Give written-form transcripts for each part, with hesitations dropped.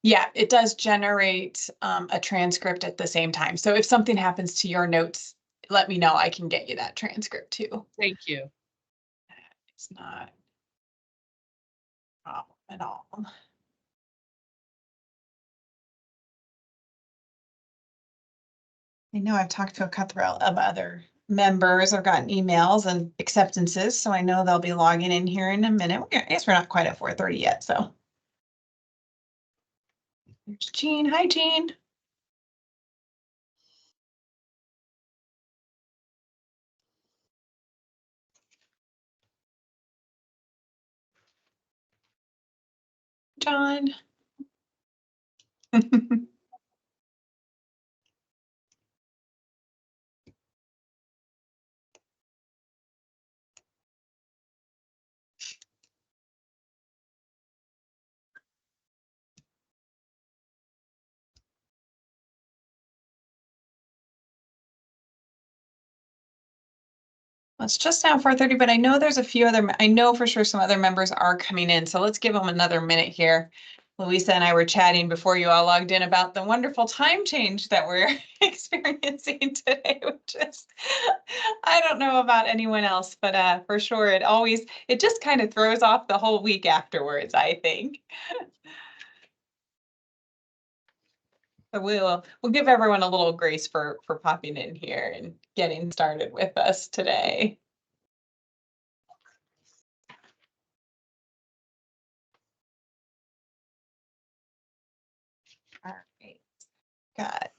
Yeah, it does generate a transcript at the same time. So if something happens to your notes, let me know. I can get you that transcript too. Thank you. It's not a problem at all. I know I've talked to a couple of other members. I've gotten emails and acceptances, so I know they'll be logging in here in a minute. I guess we're not quite at 4:30 yet, so. There's Jean. Hi, Jean. John. Well, it's just now 4:30, but I know there's a few other, I know for sure some other members are coming in. So let's give them another minute here. Louisa and I were chatting before you all logged in about the wonderful time change that we're experiencing today, which is, I don't know about anyone else, but for sure it just kind of throws off the whole week afterwards, I think. So we'll give everyone a little grace for popping in here and getting started with us today. All right, got.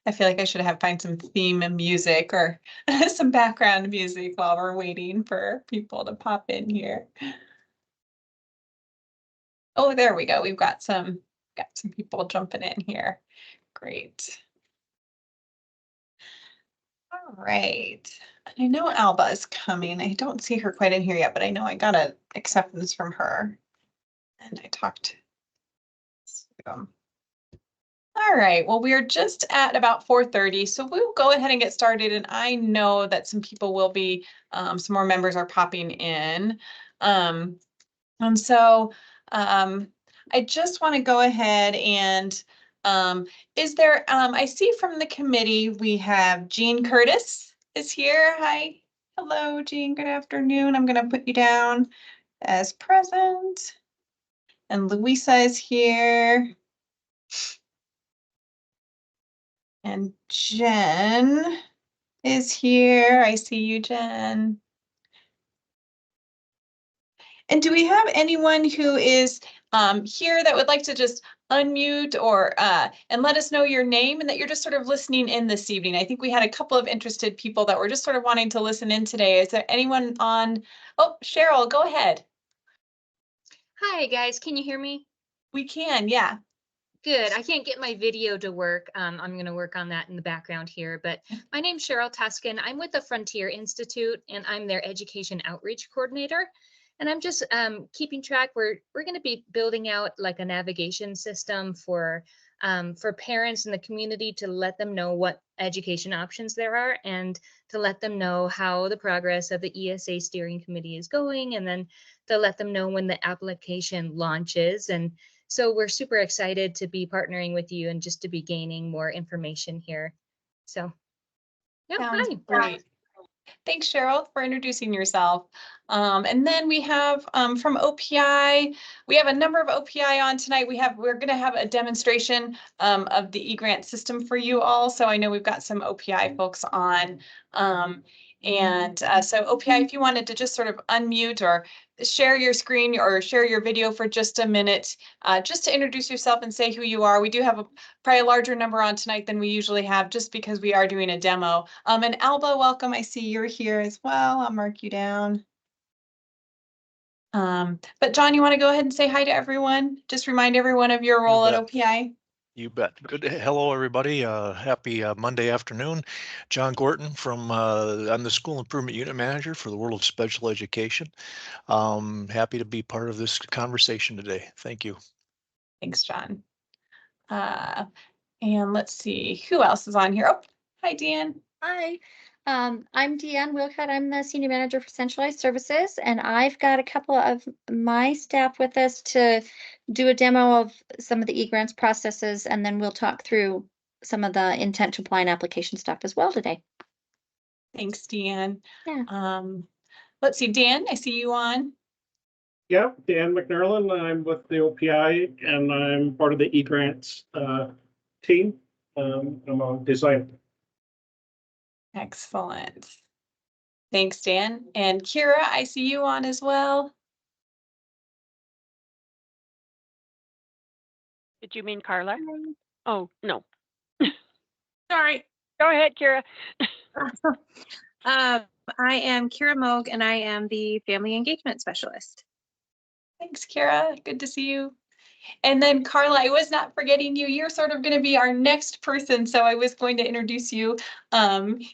I feel like I should find some theme and music or some background music while we're waiting for people to pop in here. Oh, there we go. We've got some people jumping in here. Great. All right. I know Alba is coming. I don't see her quite in here yet, but I know I got an acceptance from her. And I talked to them. All right, well, we are just at about 4:30, so we'll go ahead and get started. And I know that some people will be, some more members are popping in. And so I just want to go ahead and is there, I see from the committee, we have Jean Curtis is here. Hi. Hello, Jean. Good afternoon. I'm going to put you down as present. And Louisa is here. And Jen is here. I see you, Jen. And do we have anyone who is here that would like to just unmute or and let us know your name and that you're just sort of listening in this evening? I think we had a couple of interested people that were just sort of wanting to listen in today. Is there anyone on? Oh, Cheryl, go ahead. Hi, guys. Can you hear me? We can, yeah. Good. I can't get my video to work. I'm going to work on that in the background here. But my name's Cheryl Tuskin. I'm with the Frontier Institute, and I'm their education outreach coordinator. And I'm just keeping track. We're going to be building out like a navigation system for parents in the community to let them know what education options there are and to let them know how the progress of the ESA steering committee is going, and then to let them know when the application launches. And so we're super excited to be partnering with you and just to be gaining more information here. So, yeah, Sounds hi. great. Thanks, Cheryl, for introducing yourself. And then we have from OPI, we have a number of OPI on tonight. We're going to have a demonstration of the e-grant system for you all. So I know we've got some OPI folks on. So OPI, if you wanted to just sort of unmute or share your screen or share your video for just a minute, just to introduce yourself and say who you are. We do have probably a larger number on tonight than we usually have just because we are doing a demo. And Alba, welcome. I see you're here as well. I'll mark you down. But John, you want to go ahead and say hi to everyone? Just remind everyone of your role at OPI. You bet. Good. Hello, everybody. Happy Monday afternoon. John Gorton I'm the School Improvement Unit Manager for the World of Special Education. Happy to be part of this conversation today. Thank you. Thanks, John. And let's see, who else is on here? Oh, hi, Dan. Hi. I'm Deanne Wilcott. I'm the Senior Manager for Centralized Services, and I've got a couple of my staff with us to do a demo of some of the eGrants processes, and then we'll talk through some of the intent to apply and application stuff as well today. Thanks, Deanne. Yeah. Let's see, Dan, I see you on. Yeah, Dan McNerlin. I'm with the OPI and I'm part of the eGrants team. I'm a designer. Excellent. Thanks, Dan. And Kira, I see you on as well. Did you mean Carla? Oh, no. Sorry. Go ahead, Kira. I am Kira Moog and I am the Family Engagement Specialist. Thanks, Kira. Good to see you. And then Carla, I was not forgetting you. You're sort of going to be our next person. So I was going to introduce you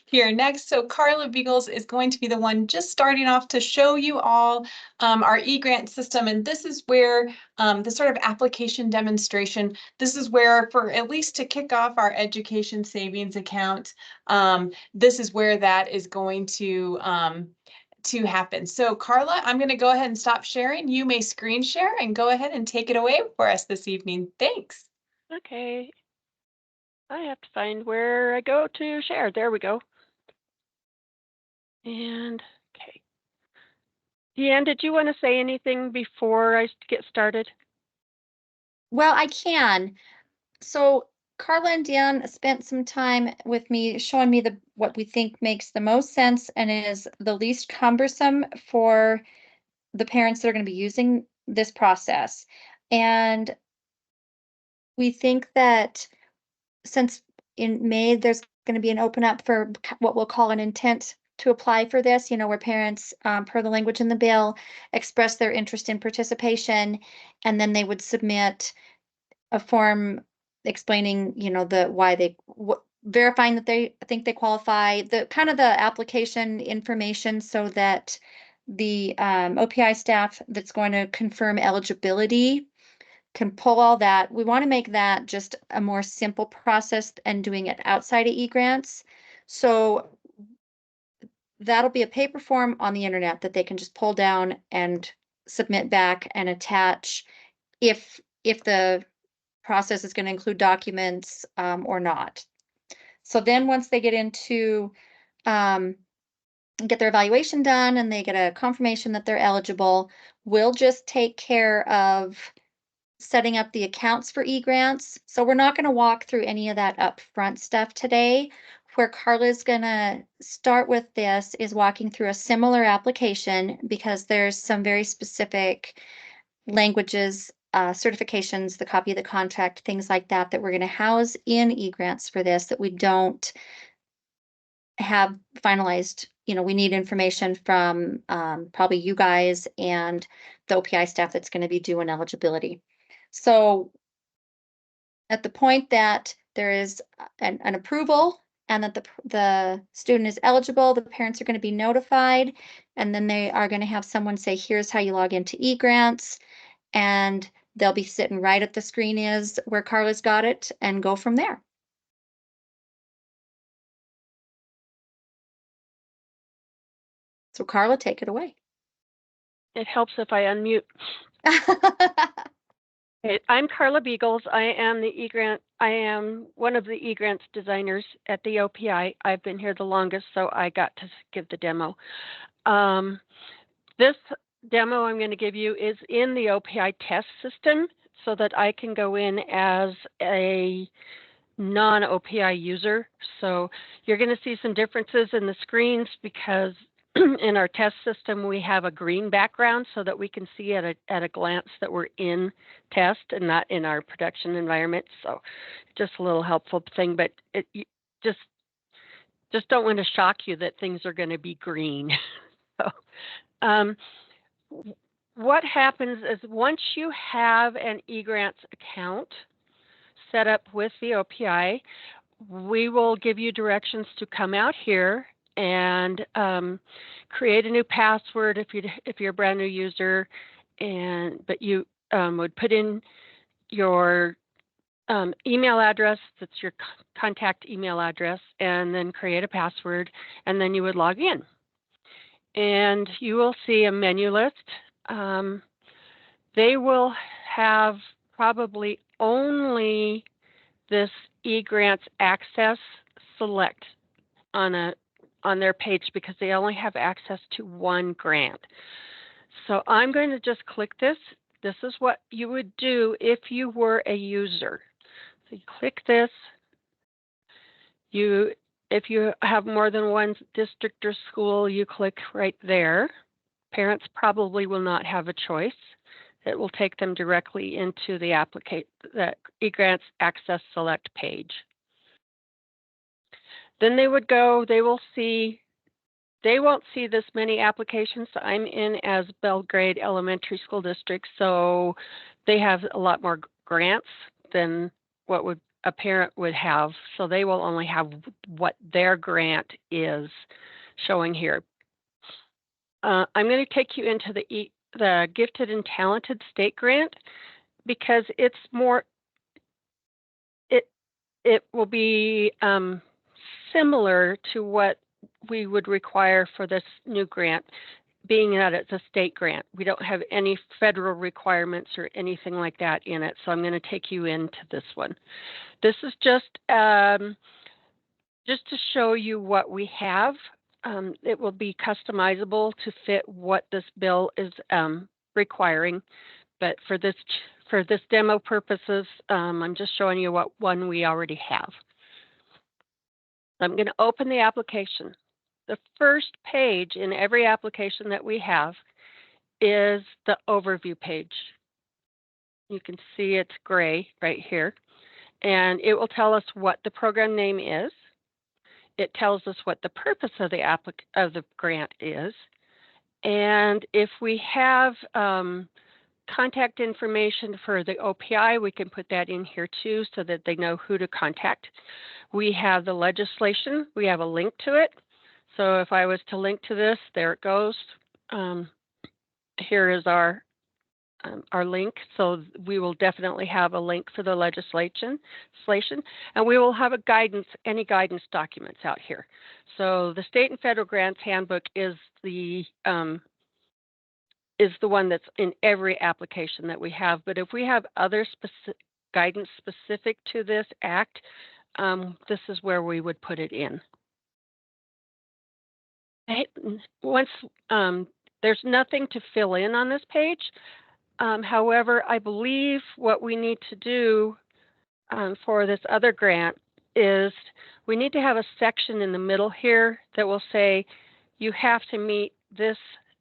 here next. So Carla Beagles is going to be the one just starting off to show you all our eGrant system. And this is where the sort of application demonstration, this is where for at least to kick off our education savings account, this is where that is going to happen. So Carla, I'm going to go ahead and stop sharing. You may screen share and go ahead and take it away for us this evening. Thanks. Okay. I have to find where I go to share. There we go. And okay. Deanne, did you want to say anything before I get started? Well, I can. So Carla and Deanne spent some time with me showing me what we think makes the most sense and is the least cumbersome for the parents that are going to be using this process. And we think that since in May, there's going to be an open up for what we'll call an intent to apply for this, where parents, per the language in the bill, express their interest in participation, and then they would submit a form explaining, verifying that they think they qualify, the kind of the application information so that the OPI staff that's going to confirm eligibility can pull all that. We want to make that just a more simple process and doing it outside of eGrants. So that'll be a paper form on the internet that they can just pull down and submit back and attach if the process is going to include documents or not. So then once they get into get their evaluation done and they get a confirmation that they're eligible, we'll just take care of setting up the accounts for eGrants. So we're not going to walk through any of that upfront stuff today. Where Carla's going to start with this is walking through a similar application because there's some very specific languages, certifications, the copy of the contract, things like that, that we're going to house in eGrants for this that we don't have finalized. We need information from probably you guys and the OPI staff that's going to be doing eligibility. So at the point that there is an approval and that the student is eligible, the parents are going to be notified, and then they are going to have someone say, here's how you log into eGrants, and they'll be sitting right at the screen is where Carla's got it and go from there. So Carla, take it away. It helps if I unmute. Okay, I'm Carla Beagles. I am one of the eGrants designers at the OPI. I've been here the longest, so I got to give the demo. This demo I'm going to give you is in the OPI test system so that I can go in as a non-OPI user. So you're going to see some differences in the screens because in our test system, we have a green background so that we can see at a glance that we're in test and not in our production environment. So just a little helpful thing, but just don't want to shock you that things are going to be green. So, what happens is once you have an eGrants account set up with the OPI, we will give you directions to come out here and create a new password if you're a brand new user, but you would put in your email address. That's your contact email address, and then create a password, and then you would log in. And you will see a menu list. They will have probably only this eGrants Access Select on their page because they only have access to one grant. So I'm going to just click this. This is what you would do if you were a user. So you click this. If you have more than one district or school, you click right there. Parents probably will not have a choice. It will take them directly into the eGrants Access Select page. Then they would go, they won't see this many applications. I'm in as Belgrade Elementary School District, so they have a lot more grants than what a parent would have. So they will only have what their grant is showing here. I'm going to take you into the Gifted and Talented State Grant because it's more, it will be similar to what we would require for this new grant, being that it's a state grant. We don't have any federal requirements or anything like that in it. So I'm going to take you into this one. This is just to show you what we have. It will be customizable to fit what this bill is requiring. But for this demo purposes, I'm just showing you what one we already have. I'm going to open the application. The first page in every application that we have is the overview page. You can see it's gray right here, and it will tell us what the program name is. It tells us what the purpose of the grant is, and if we have contact information for the OPI, we can put that in here too so that they know who to contact. We have the legislation. We have a link to it. So if I was to link to this, there it goes. Here is our link. So we will definitely have a link for the legislation, and we will have any guidance documents out here. So the State and Federal Grants Handbook is the one that's in every application that we have. But if we have other guidance specific to this act, this is where we would put it in. Once there's nothing to fill in on this page. However, I believe what we need to do for this other grant is we need to have a section in the middle here that will say you have to meet this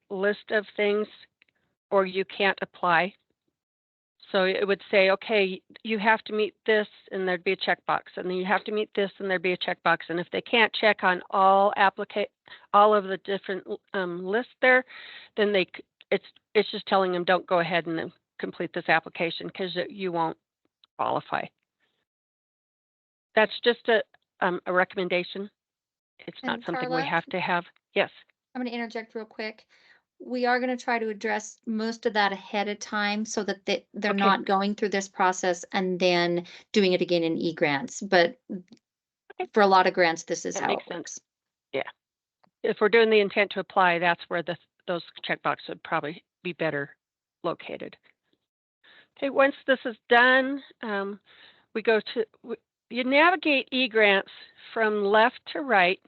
list of things or you can't apply. So it would say, okay, you have to meet this, and there'd be a checkbox, and then you have to meet this, and there'd be a checkbox. And if they can't check on all of the different lists there, then it's just telling them don't go ahead and complete this application because you won't qualify. That's just a recommendation. It's not something we have to have. Yes. I'm going to interject real quick. We are going to try to address most of that ahead of time so that they're Okay. not going through this process and then doing it again in e-grants. But for a lot of grants, this is That how it makes sense. works. Yeah. If we're doing the intent to apply, that's where those checkboxes would probably be better located. Okay, once this is done, you navigate eGrants from left to right,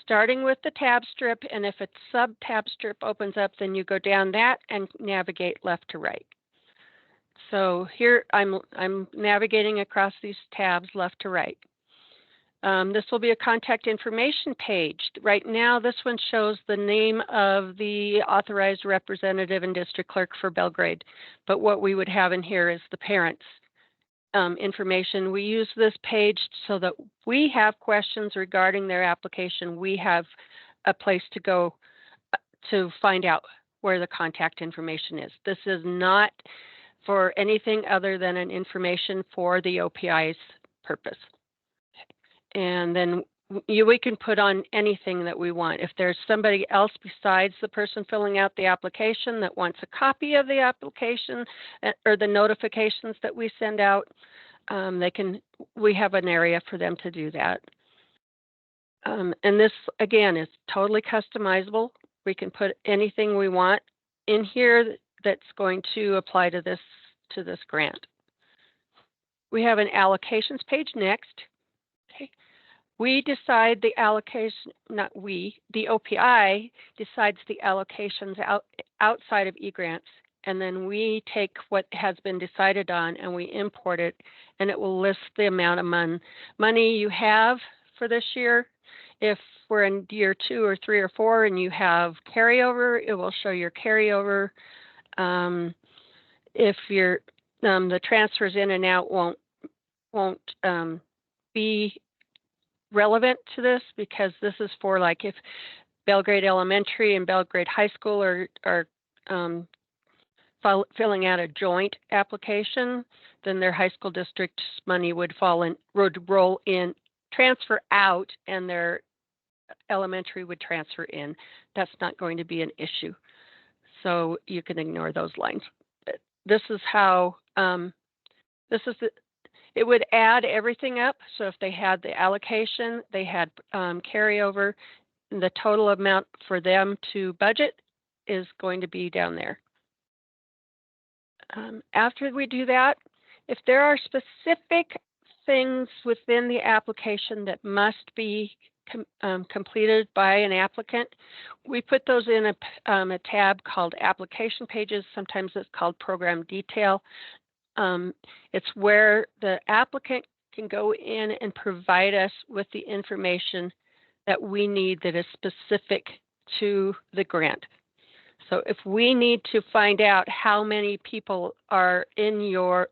starting with the tab strip, and if a sub-tab strip opens up, then you go down that and navigate left to right. So here I'm navigating across these tabs left to right. This will be a contact information page. Right now, this one shows the name of the authorized representative and district clerk for Belgrade. But what we would have in here is the parents' information. We use this page so that we have questions regarding their application. We have a place to go to find out where the contact information is. This is not for anything other than an information for the OPI's purpose. And then we can put on anything that we want. If there's somebody else besides the person filling out the application that wants a copy of the application or the notifications that we send out, we have an area for them to do that. And this, again, is totally customizable. We can put anything we want in here that's going to apply to this grant. We have an allocations page next. Okay. We decide the allocation, not we, the OPI decides the allocations outside of eGrants, and then we take what has been decided on and we import it, and it will list the amount of money you have for this year. If we're in year 2 or 3 or 4 and you have carryover, it will show your carryover. If you're the transfers in and out won't be relevant to this, because this is for like if Belgrade Elementary and Belgrade High School are filling out a joint application, then their high school district's money would roll in, transfer out, and their elementary would transfer in. That's not going to be an issue. So you can ignore those lines. This is how, it would add everything up. So if they had the allocation, they had carryover, the total amount for them to budget is going to be down there. After we do that, if there are specific things within the application that must be completed by an applicant, we put those in a tab called application pages. Sometimes it's called program detail. It's where the applicant can go in and provide us with the information that we need that is specific to the grant. So if we need to find out how many people are in your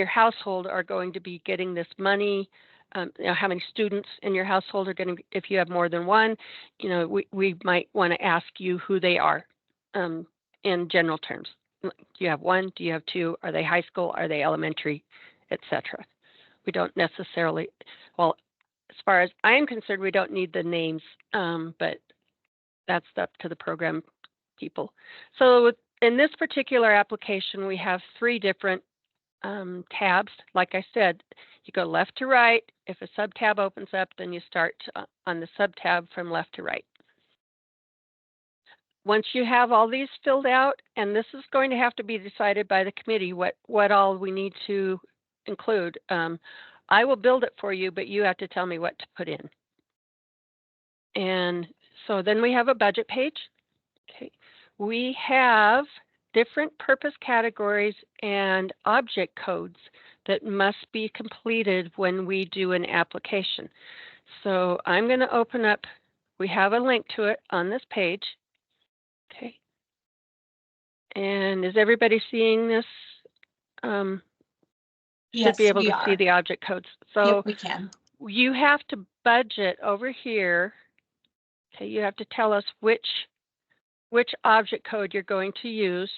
household are going to be getting this money, how many students in your household are going to, if you have more than one, we might want to ask you who they are in general terms. Do you have one? Do you have two? Are they high school? Are they elementary, etc.? We don't necessarily, well, as far as I am concerned, we don't need the names, but that's up to the program people. So in this particular application, we have 3 different tabs. Like I said, you go left to right. If a sub-tab opens up, then you start on the sub-tab from left to right. Once you have all these filled out, and this is going to have to be decided by the committee, what all we need to include. I will build it for you, but you have to tell me what to put in. And so then we have a budget page. Okay. We have different purpose categories and object codes that must be completed when we do an application. So I'm going to open up, we have a link to it on this page. Okay. And is everybody seeing this? Should be able to see the object codes. So yep, we can. You have to budget over here. Okay, you have to tell us which object code you're going to use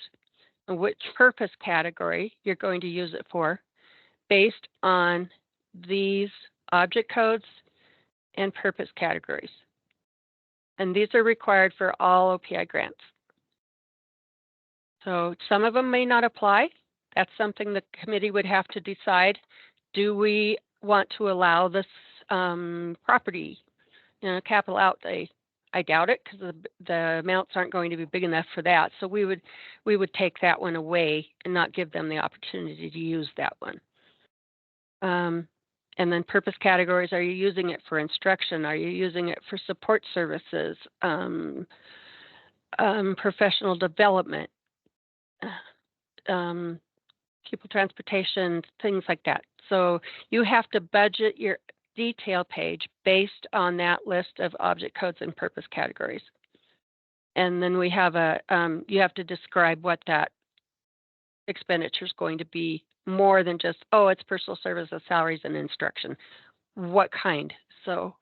and which purpose category you're going to use it for based on these object codes and purpose categories. And these are required for all OPI grants. So some of them may not apply. That's something the committee would have to decide. Do we want to allow this property, capital outlay? I doubt it, because the amounts aren't going to be big enough for that. So we would take that one away and not give them the opportunity to use that one. And then purpose categories, are you using it for instruction? Are you using it for support services? Professional development, people transportation, things like that. So you have to budget your detail page based on that list of object codes and purpose categories. And then we have you have to describe what that expenditure is going to be, more than just, oh, it's personal services, salaries, and instruction. What kind? So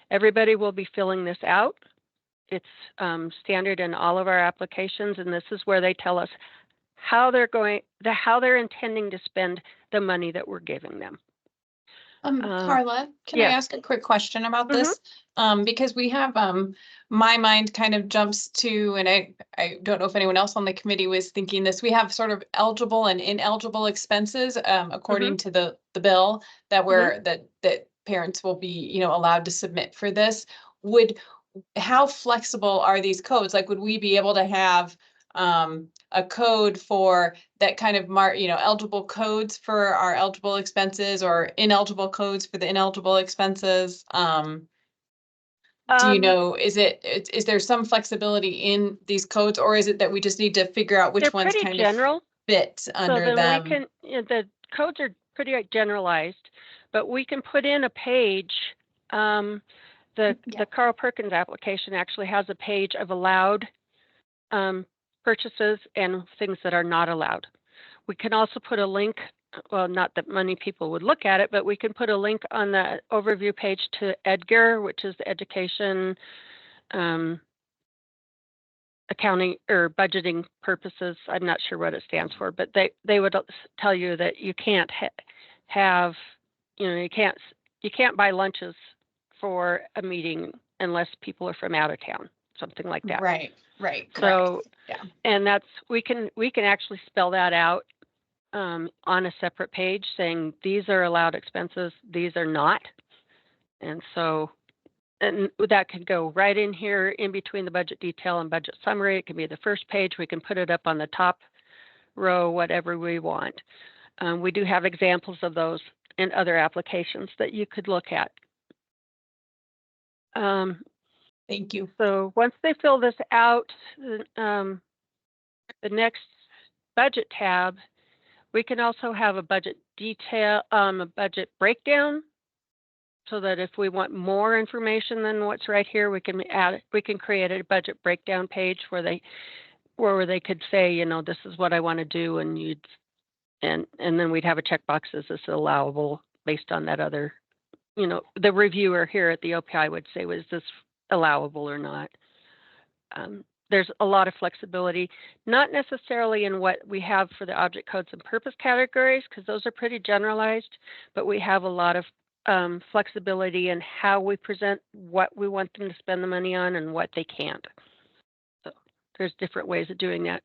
everybody will be filling this out. It's standard in all of our applications, and this is where they tell us how they're intending to spend the money that we're giving them. Carla, can I yes. ask a quick question about Mhm. this? Because we have, my mind kind of jumps to, and I don't know if anyone else on the committee was thinking this, we have sort of eligible and ineligible expenses, according to the bill that that parents will be, you know, allowed to submit for this. How flexible are these codes? Like, would we be able to have, a code for that kind of you know, eligible codes for our eligible expenses or ineligible codes for the ineligible expenses? Do you know, is there some flexibility in these codes, or is it that we just need to figure out They're which ones pretty kind of general. fit So under then we them? can, the codes are pretty generalized, but we can put in a page. The Carl Perkins application actually has a page of allowed purchases and things that are not allowed. We can also put a link, well, not that many people would look at it, but we can put a link on the overview page to EDGAR, which is the Education Accounting or Budgeting Purposes. I'm not sure what it stands for, but they would tell you that you can't have, you know, you can't buy lunches for a meeting unless people are from out of town, something like that. Right, correct. So, yeah. and that's, we can actually spell that out on a separate page saying these are allowed expenses, these are not. And so, and that could go right in here in between the budget detail and budget summary. It can be the first page. We can put it up on the top row, whatever we want. We do have examples of those in other applications that you could look at. Thank you. So once they fill this out, the next budget tab, we can also have a budget detail, a budget breakdown, so that if we want more information than what's right here, we can create a budget breakdown page where they could say, you know, this is what I want to do, and and then we'd have a checkbox, is this allowable based on that other, you know, the reviewer here at the OPI would say, was this allowable or not? There's a lot of flexibility, not necessarily in what we have for the object codes and purpose categories, because those are pretty generalized, but we have a lot of flexibility in how we present what we want them to spend the money on and what they can't. So there's different ways of doing that.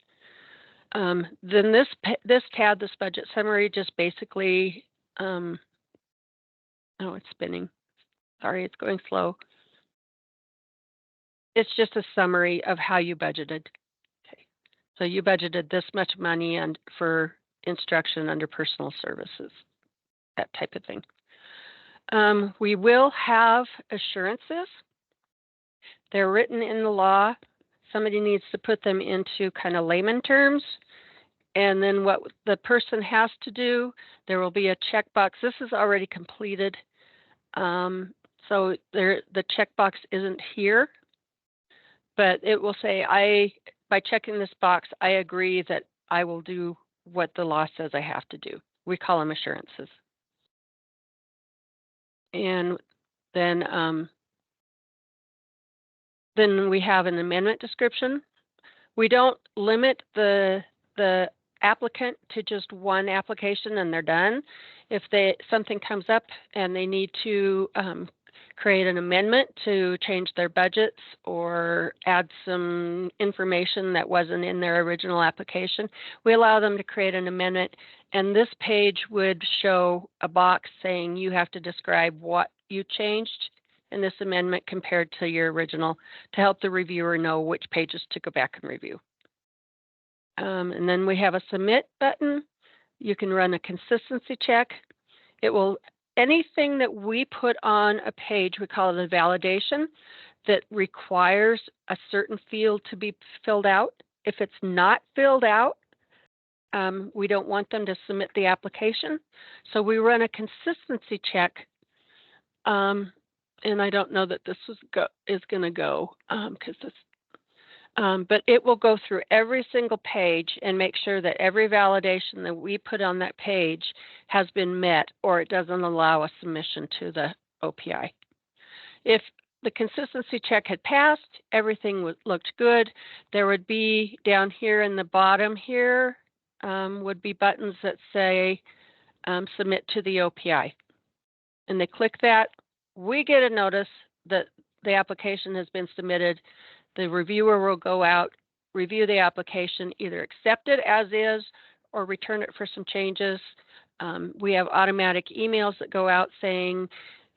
Then this tab, this budget summary, just basically, oh, it's spinning. Sorry, it's going slow. It's just a summary of how you budgeted. Okay. So you budgeted this much money for instruction under personal services, that type of thing. We will have assurances. They're written in the law. Somebody needs to put them into kind of layman terms. And then what the person has to do, there will be a checkbox. This is already completed. So the checkbox isn't here, but it will say, by checking this box, I agree that I will do what the law says I have to do. We call them assurances. And then we have an amendment description. We don't limit the applicant to just one application and they're done. If something comes up and they need to create an amendment to change their budgets or add some information that wasn't in their original application, we allow them to create an amendment. And this page would show a box saying you have to describe what you changed in this amendment compared to your original to help the reviewer know which pages to go back and review. And then we have a submit button. You can run a consistency check. It will, anything that we put on a page, we call it a validation, that requires a certain field to be filled out. If it's not filled out, we don't want them to submit the application. So we run a consistency check. And I don't know that this is going to go because this. But it will go through every single page and make sure that every validation that we put on that page has been met, or it doesn't allow a submission to the OPI. If the consistency check had passed, everything looked good, there would be down here in the bottom here would be buttons that say submit to the OPI. and they click that, we get a notice that the application has been submitted. The reviewer will go out, review the application, either accept it as is or return it for some changes. We have automatic emails that go out saying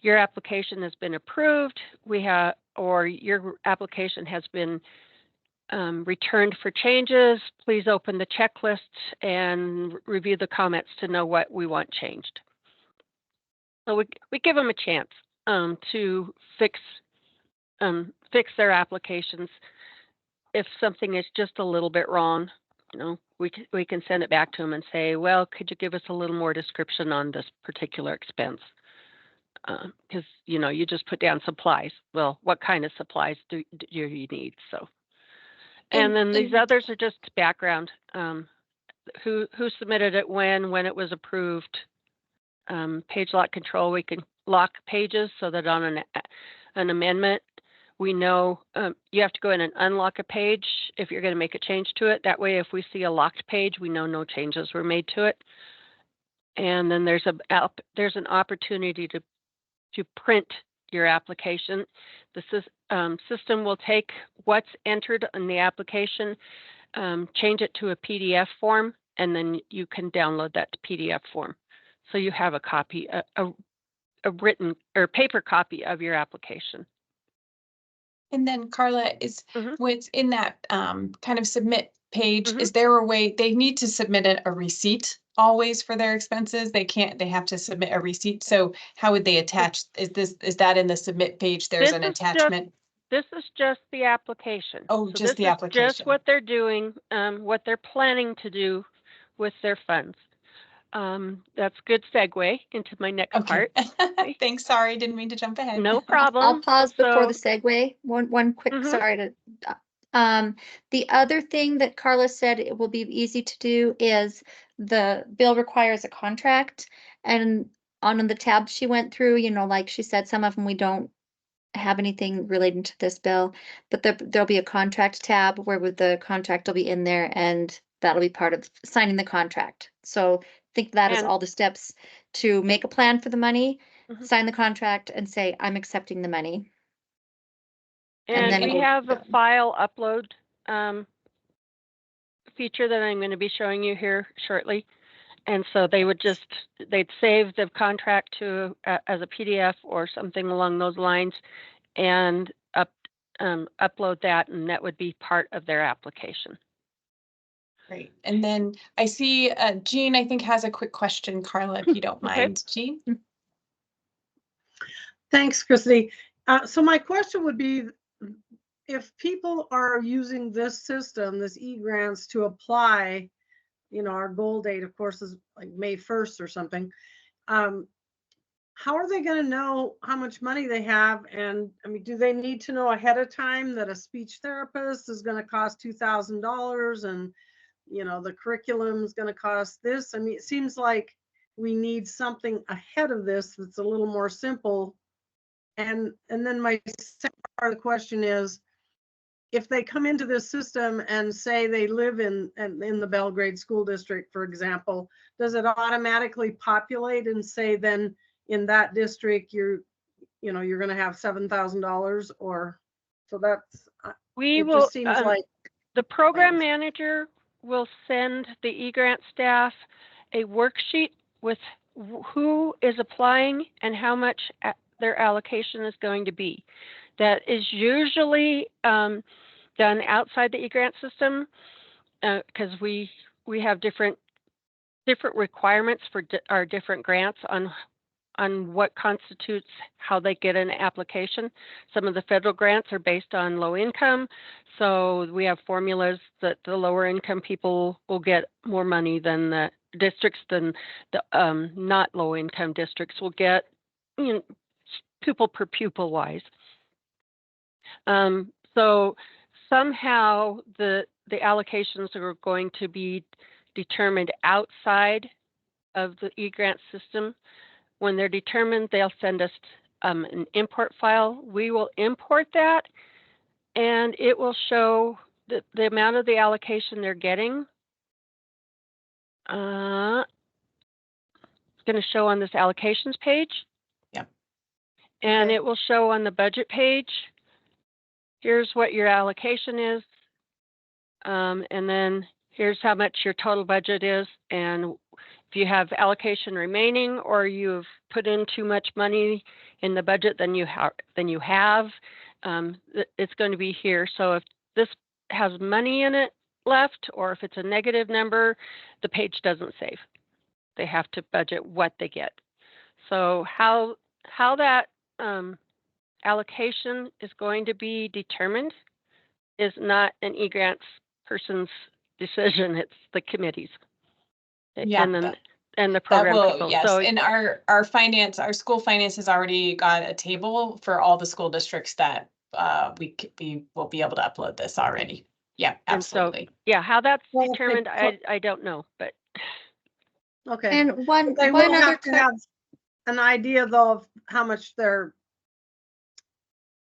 your application has been approved. Or your application has been returned for changes. Please open the checklist and review the comments to know what we want changed. So we give them a chance to fix their applications. If something is just a little bit wrong, we can send it back to them and say, well, could you give us a little more description on this particular expense? Because you just put down supplies. Well, what kind of supplies do you need? So, and then these others are just background. Who submitted it when it was approved. Page lock control. We can lock pages so that on an amendment, we know you have to go in and unlock a page if you're going to make a change to it. That way, if we see a locked page, we know no changes were made to it. And then there's an opportunity to print your application. The system will take what's entered in the application, change it to a PDF form, and then you can download that PDF form. So you have a copy, a written or paper copy of your application. And then Carla, is what's in that kind of submit page, is there a way they need to submit a receipt always for their expenses? They have to submit a receipt. So how would they attach? Is that in the submit page? There's an attachment. This is just the application. Oh, so just the application. Just what they're doing, what they're planning to do with their funds. That's a good segue into my next part. Thanks. Sorry, didn't mean to jump ahead. No problem. I'll pause before the segue. One quick, sorry to. The other thing that Carla said it will be easy to do is the bill requires a contract, and on the tab she went through, like she said, some of them we don't have anything relating to this bill, but there'll be a contract tab where the contract will be in there, and that'll be part of signing the contract. So think that is all the steps to make a plan for the money, sign the contract, and say, I'm accepting the money. And then we have a file upload feature that I'm going to be showing you here shortly. And so they'd save the contract to as a PDF or something along those lines, and upload that, and that would be part of their application. Great. And then I see Jean, I think, has a quick question, Carla, if you don't mind. Jean? Thanks, Christy. So my question would be, if people are using this system, this eGrants, to apply, our goal date, of course, is like May 1st or something. How are they going to know how much money they have? And I mean, do they need to know ahead of time that a speech therapist is going to cost $2,000 and, the curriculum is going to cost this? I mean, it seems like we need something ahead of this that's a little more simple. And then my second part of the question is, if they come into this system and say they live in the Belgrade School District, for example, does it automatically populate and say then in that district you're going to have $7,000? Or so that's just seems like the program manager will send the eGrant staff a worksheet with who is applying and how much their allocation is going to be. That is usually done outside the eGrant system, because we have different requirements for our different grants on what constitutes how they get an application. Some of the federal grants are based on low income, so we have formulas that the lower income people will get more money than the districts, than the not low income districts will get, pupil per pupil wise. So somehow the allocations are going to be determined outside of the eGrant system. When they're determined, they'll send us an import file. We will import that, and it will show the amount of the allocation they're getting. It's going to show on this allocations page. Yeah. And Okay. it will show on the budget page. Here's what your allocation is. And then here's how much your total budget is. And if you have allocation remaining or you've put in too much money in the budget than you have, it's going to be here. So if this has money in it left, or if it's a negative number, the page doesn't save. They have to budget what they get. So how that allocation is going to be determined is not an eGrants person's decision. It's the committee's. Yeah, And then that- and the That program will, people. yes, So and our school finance has already got a table for all the school districts that we will be able to upload this already. Yeah, and so absolutely. yeah, how that's Well, okay, determined, so- I don't know, but Okay. And one They will other have to have an idea though of how much their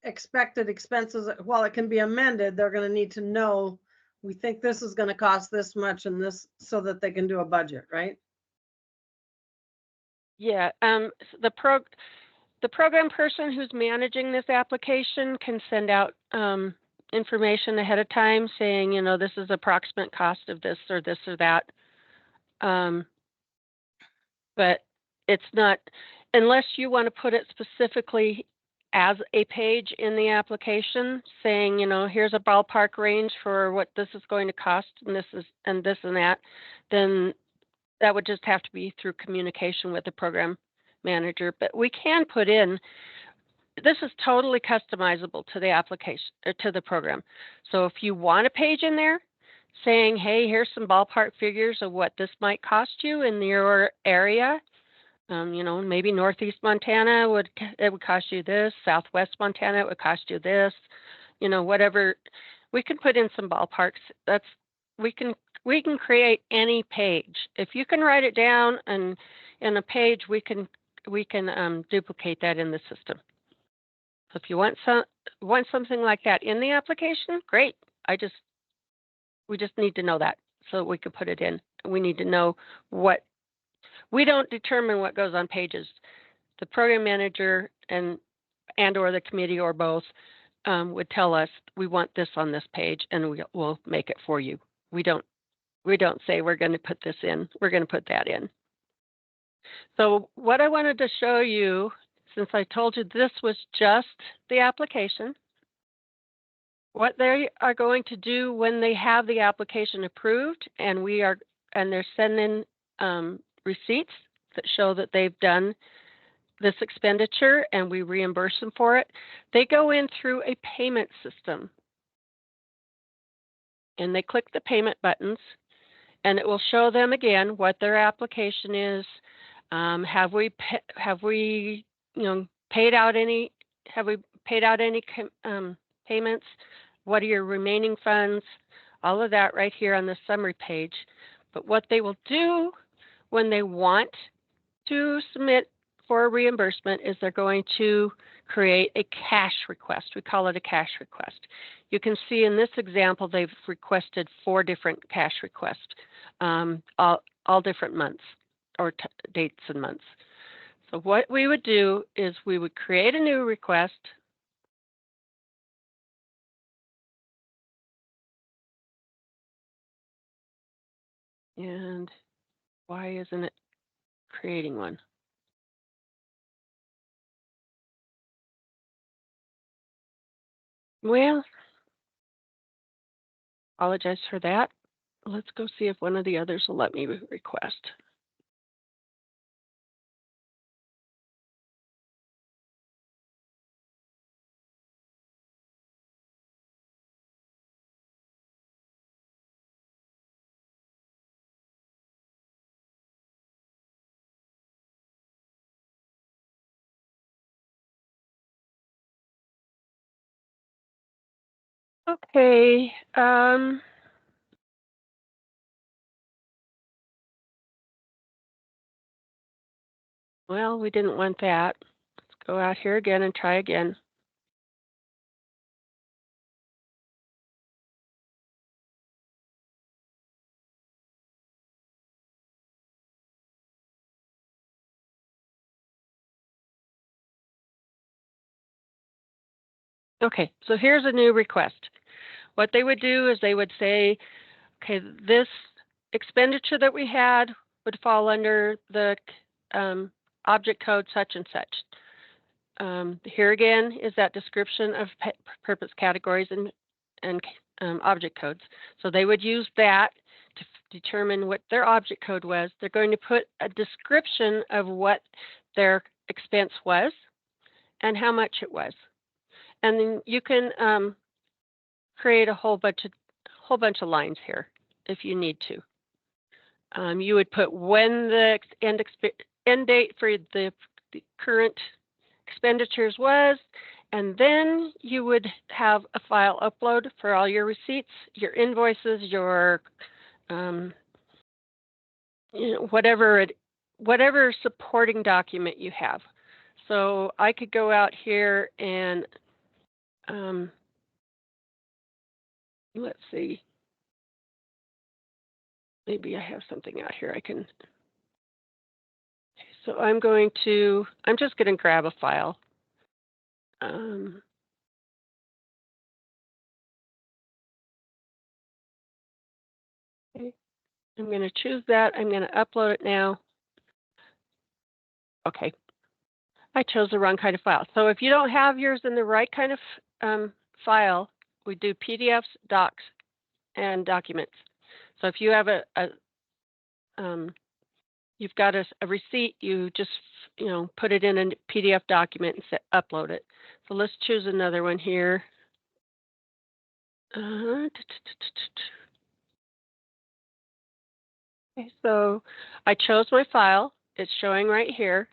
expected expenses, while it can be amended, they're gonna need to know, we think this is gonna cost this much and this, so that they can do a budget, right? yeah, the program person who's managing this application can send out information ahead of time saying, you know, this is approximate cost of this or that. But it's not, unless you want to put it specifically as a page in the application saying, you know, here's a ballpark range for what this is going to cost and this and that, then that would just have to be through communication with the program manager. But we can put in, this is totally customizable to the application or to the program. So if you want a page in there saying, hey, here's some ballpark figures of what this might cost you in your area, you know, maybe Northeast Montana would cost you this, Southwest Montana it would cost you this, you know, whatever. We can put in some ballparks. We can create any page. If you can write it down and in a page, we can duplicate that in the system. So if you want something like that in the application, great. We just need to know that so we can put it in. We need to know what. We don't determine what goes on pages. The program manager and or the committee or both would tell us we want this on this page, and we'll make it for you. We don't say we're going to put this in. We're going to put that in. So what I wanted to show you, since I told you this was just the application, what they are going to do when they have the application approved and they're sending receipts that show that they've done this expenditure and we reimburse them for it, they go in through a payment system and they click the payment buttons and it will show them again what their application is. Have we paid out any payments? What are your remaining funds? All of that right here on the summary page. But what they will do when they want to submit for a reimbursement is they're going to create a cash request. We call it a cash request. You can see in this example, they've requested 4 different cash requests, all different months or dates and months. So what we would do is we would create a new request. And why isn't it creating one? Well, apologize for that. Let's go see if one of the others will let me request. Okay. Well, we didn't want that. Let's go out here again and try again. Okay, so here's a new request. What they would do is they would say, okay, this expenditure that we had would fall under the object code such and such. Here again is that description of purpose categories and object codes. So they would use that to determine what their object code was. They're going to put a description of what their expense was and how much it was. And then you can create a whole bunch of lines here if you need to. You would put when the end date for the current expenditures was, and then you would have a file upload for all your receipts, your invoices, your whatever supporting document you have. So I could go out here and let's see. Maybe I have something out here I can. So I'm just going to grab a file. Okay. I'm going to choose that. I'm going to upload it now. Okay. I chose the wrong kind of file. So if you don't have yours in the right kind of file, we do PDFs, docs, and documents. So if you have you've got a receipt, you just put it in a PDF document and upload it. So let's choose another one here. Okay, so I chose my file. It's showing right here.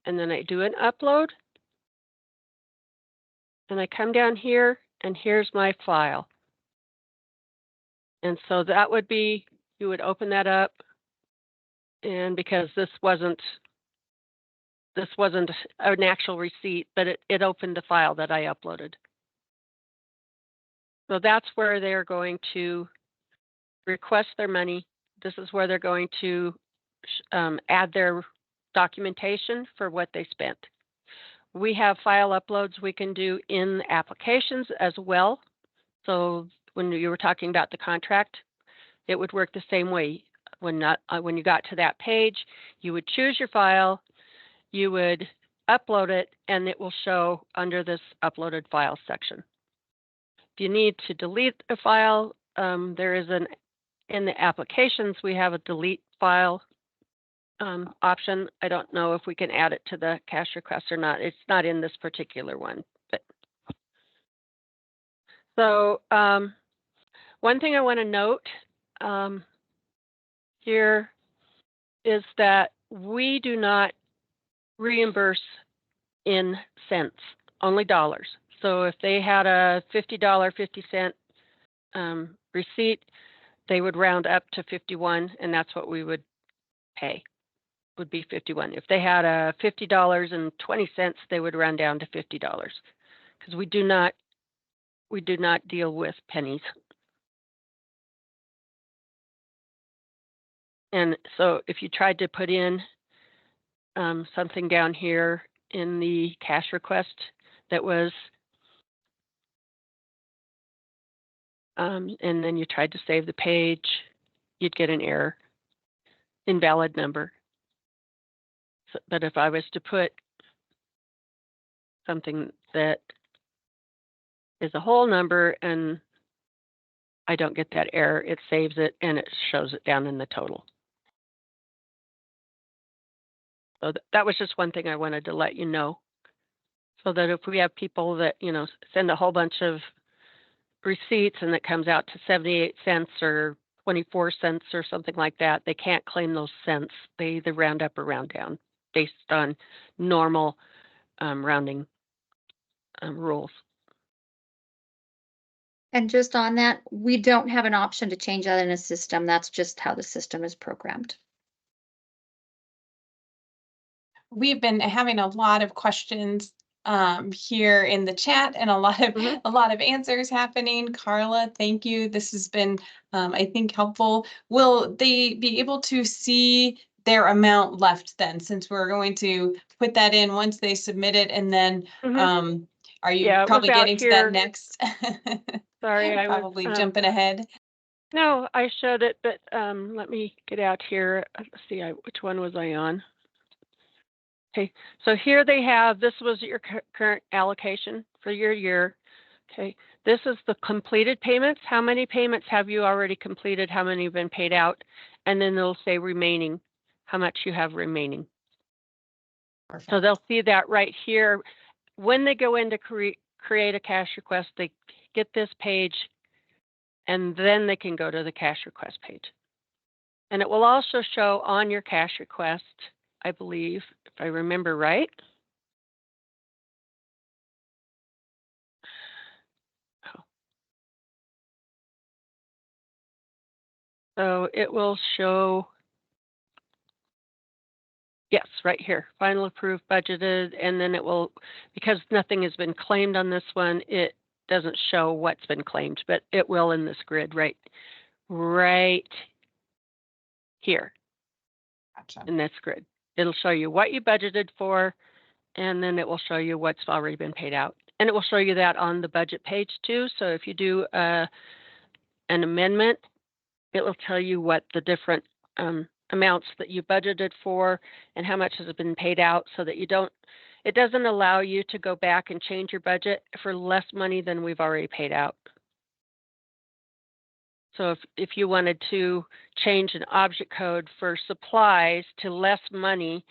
And then I do an upload. And I come down here, and here's my file. And so that would be, you would open that up. And because this wasn't an actual receipt, but it opened the file that I uploaded. So that's where they're going to request their money. This is where they're going to add their documentation for what they spent. We have file uploads we can do in applications as well. So when you were talking about the contract, it would work the same way. When you got to that page, you would choose your file, you would upload it, and it will show under this uploaded file section. If you need to delete a file, there is in the applications, we have a delete file option. I don't know if we can add it to the cash request or not. It's not in this particular one. But so one thing I want to note here is that we do not reimburse in cents, only dollars. So if they had a $50, 50-cent receipt, they would round up to 51, and that's what we would pay, would be 51. If they had a $50.20, they would round down to $50, because we do not deal with pennies. And so if you tried to put in something down here in the cash request that was, and then you tried to save the page, you'd get an error, invalid number. So, but if I was to put something that is a whole number and I don't get that error, it saves it and it shows it down in the total. So that was just one thing I wanted to let you know, so that if we have people that, send a whole bunch of receipts and it comes out to 78 cents or 24 cents or something like that, they can't claim those cents. They either round up or round down based on normal rounding rules. And just on that, we don't have an option to change that in a system. That's just how the system is programmed. We've been having a lot of questions here in the chat and a lot of answers happening. Carla, thank you. This has been, I think, helpful. Will they be able to see their amount left then, since we're going to put that in once they submit it, and then are you Yeah, it was probably out getting to here. that next? Sorry, I was, Probably jumping ahead. no, I showed it, but let me get out here. Let's see, which one was I on? Okay, so here they have, this was your current allocation for your year. Okay, this is the completed payments. How many payments have you already completed? How many have been paid out? And then they'll say remaining, how much you have remaining. Perfect. So they'll see that right here. When they go in to create a cash request, they get this page, and then they can go to the cash request page. And it will also show on your cash request, I believe, if I remember right. Oh. So it will show, yes, right here, final approved budgeted, and then it will, because nothing has been claimed on this one, it doesn't show what's been claimed, but it will in this grid right here. Gotcha. In this grid. It'll show you what you budgeted for, and then it will show you what's already been paid out. And it will show you that on the budget page too. So if you do an amendment, it will tell you what the different amounts that you budgeted for and how much has been paid out, so that it doesn't allow you to go back and change your budget for less money than we've already paid out. So if you wanted to change an object code for supplies to less money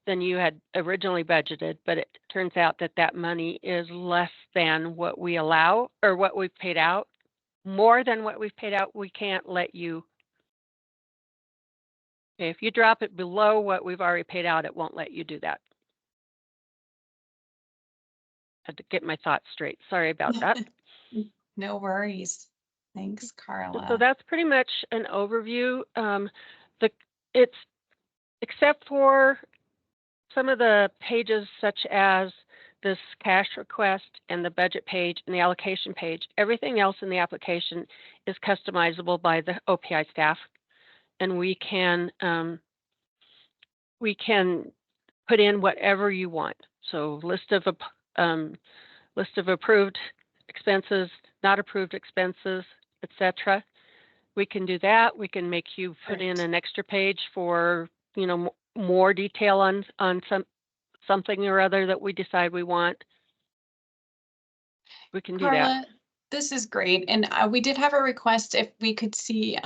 than you had originally budgeted, but it turns out that that money is less than what we allow or what we've paid out, more than what we've paid out, we can't let you. Okay, if you drop it below what we've already paid out, it won't let you do that. Had to get my thoughts straight. Sorry about that. No worries. Thanks, Carla. So that's pretty much an overview. It's except for some of the pages such as this cash request and the budget page and the allocation page, everything else in the application is customizable by the OPI staff. And we can put in whatever you want. So list of approved expenses, not approved expenses, etc. We can do that. We can make you put in an extra page for, you know, more detail on something or other that we decide we want. We can do that. Carla, this is great. And we did have a request if we could see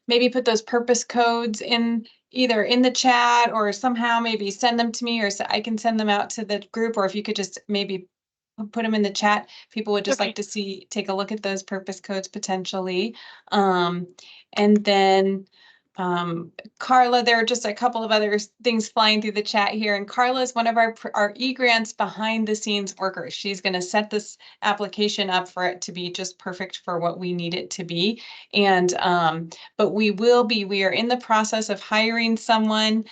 maybe put those purpose codes in either in the chat or somehow maybe send them to me, or so I can send them out to the group, or if you could just maybe put them in the chat. People would just like to take a look at those purpose codes potentially. And then Carla, there are just a couple of other things flying through the chat here, and Carla is one of our eGrants behind the scenes workers. She's going to set this application up for it to be just perfect for what we need it to be. And but we are in the process of hiring someone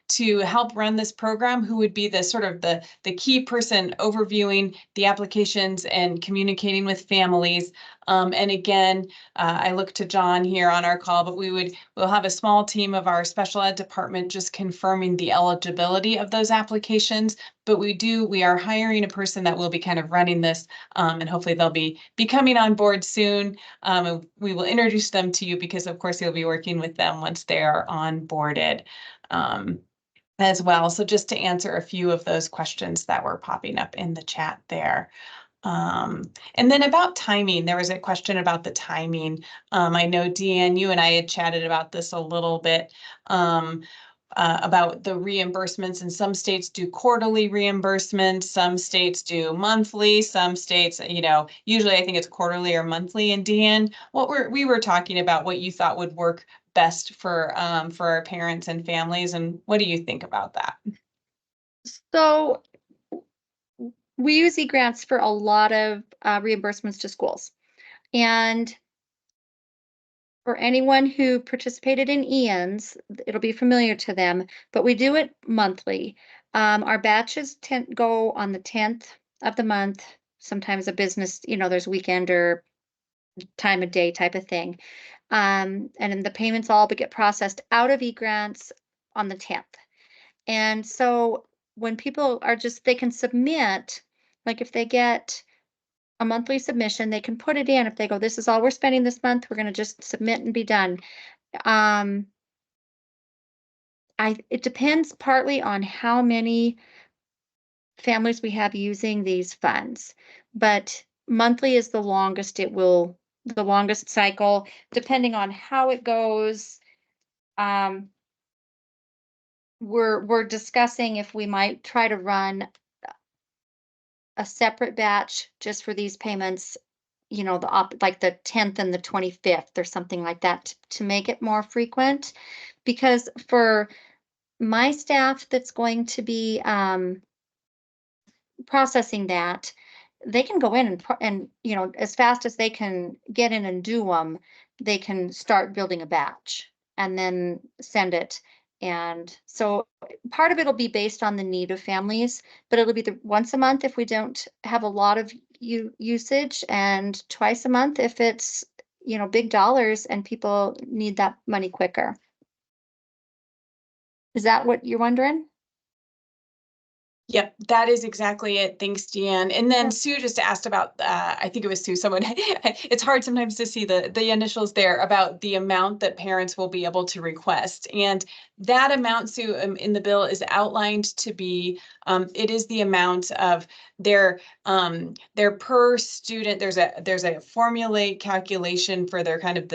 to help run this program, who would be the sort of the key person overviewing the applications and communicating with families. And again, I look to John here on our call, but we'll have a small team of our special ed department just confirming the eligibility of those applications. But we are hiring a person that will be kind of running this, and hopefully they'll be coming on board soon. And we will introduce them to you because of course you'll be working with them once they are onboarded. As well. So just to answer a few of those questions that were popping up in the chat there. And then about timing, there was a question about the timing. I know, Deanne, you and I had chatted about this a little bit, about the reimbursements, and some states do quarterly reimbursements, some states do monthly, some states, you know, usually I think it's quarterly or monthly. And Deanne, we were talking about what you thought would work best for our parents and families, and what do you think about that? So we use eGrants for a lot of reimbursements to schools. And for anyone who participated in EANS, it'll be familiar to them, but we do it monthly. Our batches go on the 10th of the month, sometimes a business, you know, there's weekend or time of day type of thing. And then the payments all but get processed out of eGrants on the 10th. And so when people are they can submit Like if they get a monthly submission, they can put it in. If they go, this is all we're spending this month, we're gonna just submit and be done. It depends partly on how many families we have using these funds, but monthly is the longest the longest cycle, depending on how it goes. We're discussing if we might try to run a separate batch just for these payments, you know, like the 10th and the 25th or something like that to make it more frequent. Because for my staff that's going to be processing that, they can go in and, you know, as fast as they can get in and do them, they can start building a batch and then send it. And so part of it'll be based on the need of families, but it'll be the once a month if we don't have a lot of usage, and twice a month if it's, you know, big dollars and people need that money quicker. Is that what you're wondering? Yep, that is exactly it. Thanks, Deanne. And then Yeah. Sue just asked about, I think it was Sue, someone, it's hard sometimes to see the initials there about the amount that parents will be able to request. And that amount, Sue, in the bill is outlined to be, it is the amount of their per student. There's a formulaic calculation for their kind of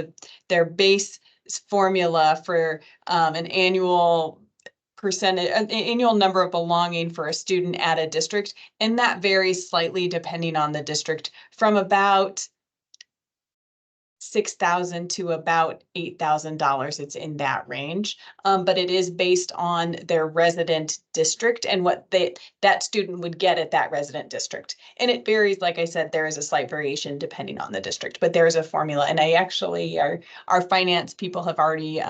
their base formula for an annual percentage, an annual number of belonging for a student at a district. And that varies slightly depending on the district, from about $6,000 to about $8,000. It's in that range. But it is based on their resident district and what that student would get at that resident district. And it varies, like I said, there is a slight variation depending on the district, but there is a formula. And I actually, our finance people have already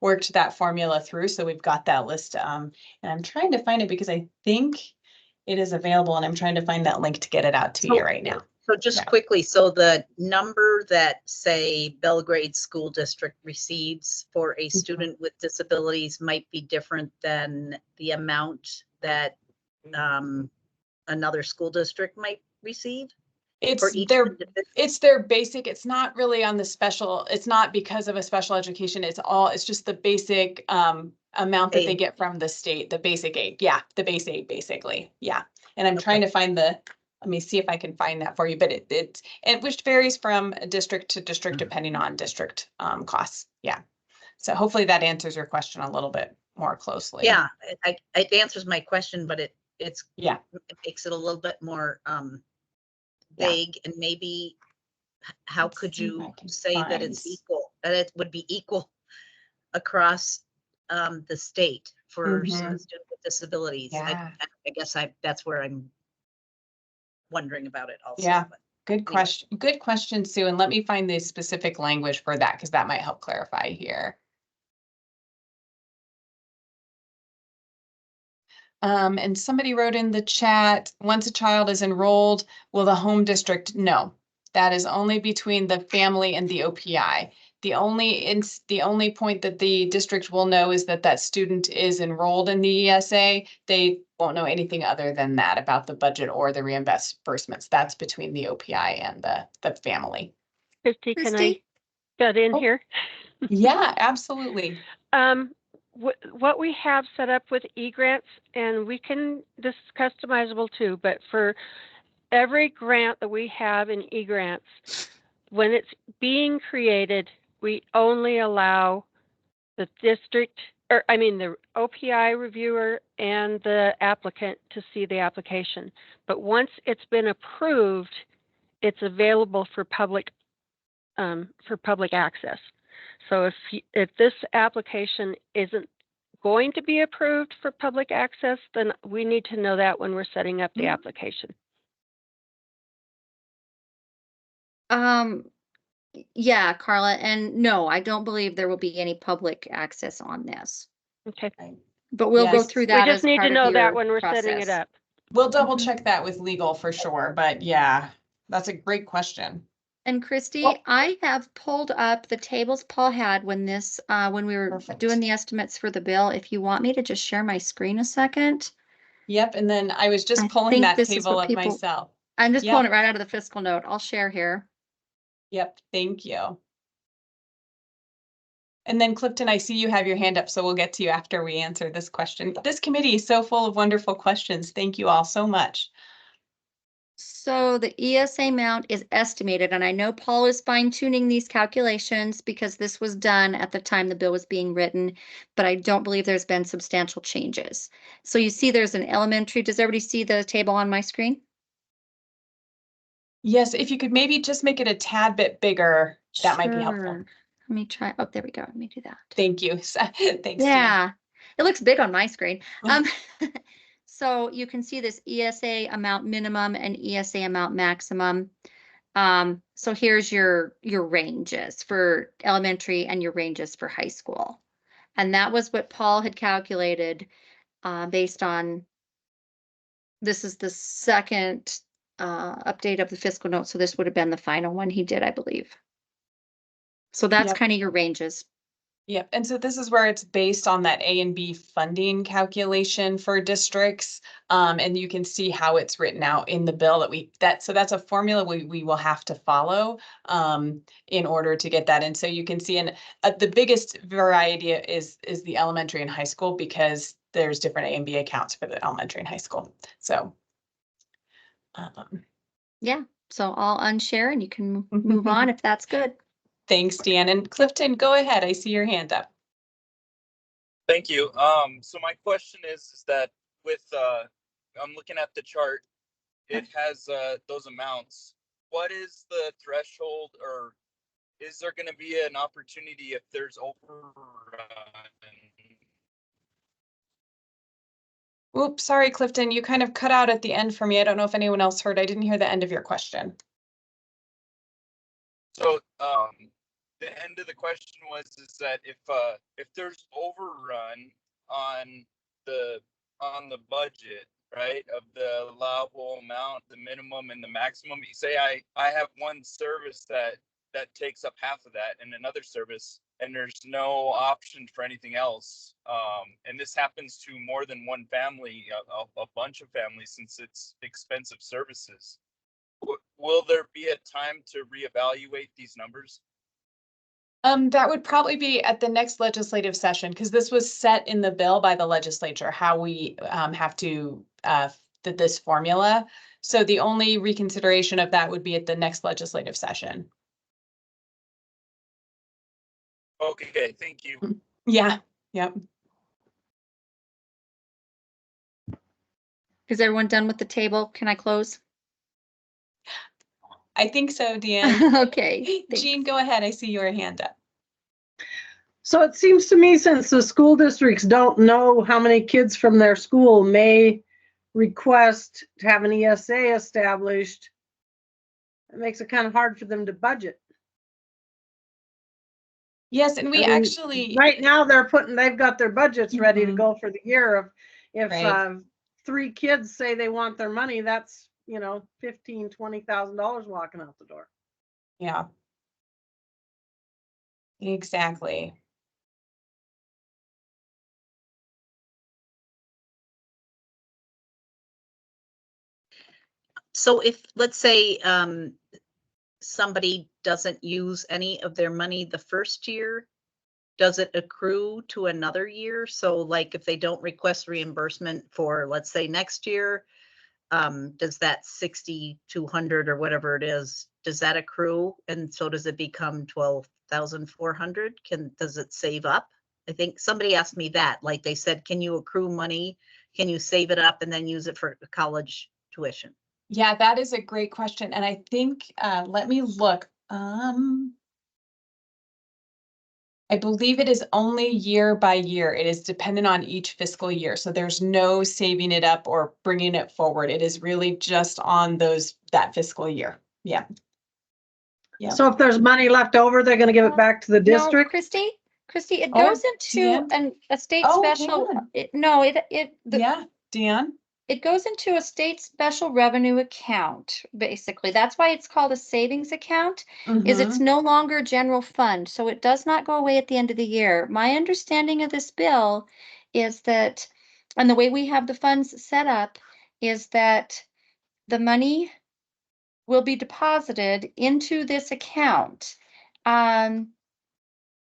worked that formula through. So we've got that list. And I'm trying to find it because I think it is available, and I'm trying to find that link to get it out to you right now. So just Yeah. quickly, so the number that, say, Belgrade School District receives for a student with disabilities might be different than the amount that another school district might receive? It's their basic, it's not really on the special, it's not because of a special education, it's just the basic amount that they get from the state, the basic aid. Yeah, the base aid basically. Yeah. And I'm trying to find let me see if I can find that for you, but it which varies from district to district depending on district costs. Yeah. So hopefully that answers your question a little bit more closely. Yeah, it answers my question, but it makes it a little bit more vague. And maybe how could you say that it's equal, that it would be equal across the state for students with disabilities? Yeah. I guess that's where I'm wondering about it also. Yeah. But good question. Good question, Sue. And let me find the specific language for that, because that might help clarify here. And somebody wrote in the chat, once a child is enrolled, will the home district? No, that is only between the family and the OPI. The only point that the district will know is that that student is enrolled in the ESA. They won't know anything other than that about the budget or the reimbursements. That's between the OPI and the family. Christy, can I get in here? Yeah, absolutely. What we have set up with eGrants, and this is customizable too, but for every grant that we have in eGrants, when it's being created, we only allow the district, the OPI reviewer and the applicant to see the application. But once it's been approved, it's available for public access. So if this application isn't going to be approved for public access, then we need to know that when we're setting up the application. Yeah, Carla, and no, I don't believe there will be any public access on this. Okay. But we'll go through that. We just need to know that when we're setting it up. We'll double check that with legal for sure, but yeah, that's a great question. And Christy, I have pulled up the tables Paul had when we were doing the estimates for the bill. If you want me to just share my screen a second. Yep, and then I was just I pulling think that this is table what up people- myself. I'm just Yep. pulling it right out of the fiscal note. I'll share here. Yep, thank you. And then Clifton, I see you have your hand up, so we'll get to you after we answer this question. This committee is so full of wonderful questions. Thank you all so much. So the ESA amount is estimated, and I know Paul is fine tuning these calculations because this was done at the time the bill was being written, but I don't believe there's been substantial changes. So you see there's an elementary, does everybody see the table on my screen? Yes, if you could maybe just make it a tad bit bigger, that might be helpful. Sure. Let me try, oh, there we go, let me do that. Thank you. Thanks, Jan. Yeah, it looks big on my screen. So you can see this ESA amount minimum and ESA amount maximum. So here's your ranges for elementary and your ranges for high school. And that was what Paul had calculated based on, this is the second update of the fiscal note. So this would have been the final one he did, I believe. So that's Yep. kind of your ranges. Yep, and so this is where it's based on that A and B funding calculation for districts. And you can see how it's written out in the bill so that's a formula we will have to follow in order to get that. And so you can see the biggest variety is the elementary and high school, because there's different A and B accounts for the elementary and high school. So yeah, so I'll unshare and you can move on if that's good. Thanks, Dan. And Clifton, go ahead. I see your hand up. Thank you. So my question is that with, I'm looking at the chart, it has those amounts. What is the threshold, or is there going to be an opportunity if there's overrun? Oops, sorry, Clifton, you kind of cut out at the end for me. I don't know if anyone else heard. I didn't hear the end of your question. So the end of the question is that if there's overrun on the budget, right, of the allowable amount, the minimum and the maximum, you say I have one service that takes up half of that, and another service, and there's no option for anything else, and this happens to more than one family, a bunch of families, since it's expensive services. Will there be a time to reevaluate these numbers? That would probably be at the next legislative session, because this was set in the bill by the legislature, how we have to this formula. So the only reconsideration of that would be at the next legislative session. Okay, thank you. Yeah, yep. Is everyone done with the table? Can I close? I think so, Dan. Okay. Jean, go ahead. I see your hand up. So it seems to me, since the school districts don't know how many kids from their school may request to have an ESA established, it makes it kind of hard for them to budget. Yes, and we actually right now they've got their budgets ready to go for the year. If right. 3 kids say they want their money, that's $15,000-$20,000 walking out the door. Yeah. Exactly. So if, let's say, somebody doesn't use any of their money the first year, does it accrue to another year? So like if they don't request reimbursement for, let's say, next year, does that 6,200 or whatever it is, does that accrue? And so does it become 12,400? Does it save up? I think somebody asked me that, like they said, can you accrue money? Can you save it up and then use it for college tuition? Yeah, that is a great question. And I think, let me look. I believe it is only year by year. It is dependent on each fiscal year. So there's no saving it up or bringing it forward. It is really just on that fiscal year. Yeah. Yeah. So if there's money left over, they're going to give it back to the district? No, Christy, it goes into a state special. Yeah, Dan. It goes into a state special revenue account, basically. That's why it's called a savings account, is it's no longer general fund. So it does not go away at the end of the year. My understanding of this bill is that and the way we have the funds set up is that the money will be deposited into this account. And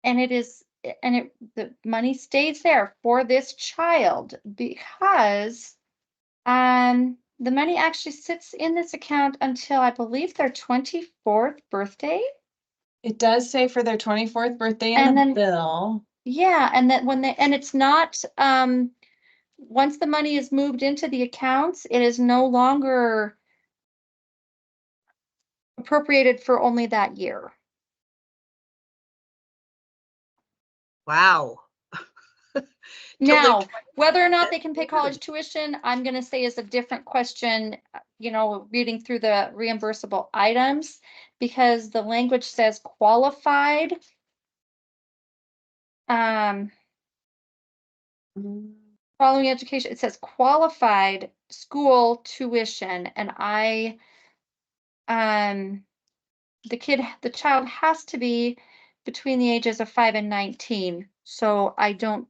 the money stays there for this child because the money actually sits in this account until I believe their 24th birthday. It does say for their 24th birthday in And the then- bill. Yeah, and that and it's not, once the money is moved into the accounts, it is no longer appropriated for only that year. Wow. Now, whether or not they can pay college tuition, I'm gonna say is a different question, reading through the reimbursable items, because the language says qualified. Following education, it says qualified school tuition, and the child has to be between the ages of 5 and 19. So I don't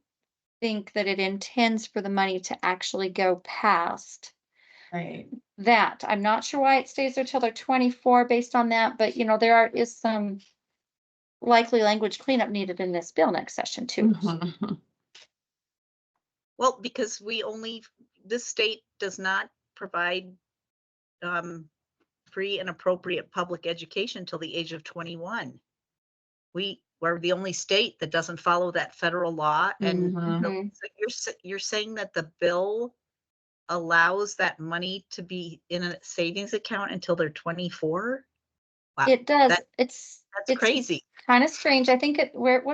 think that it intends for the money to actually go past that. I'm not sure why it stays there till they're 24 based on that, but is some likely language cleanup needed in this bill next session too. Well, because this state does not provide free and appropriate public education till the age of 21. We're the only state that doesn't follow that federal law. And so you're saying that the bill allows that money to be in a savings account until they're 24? Wow. It does. That's crazy. Kind of strange. I think where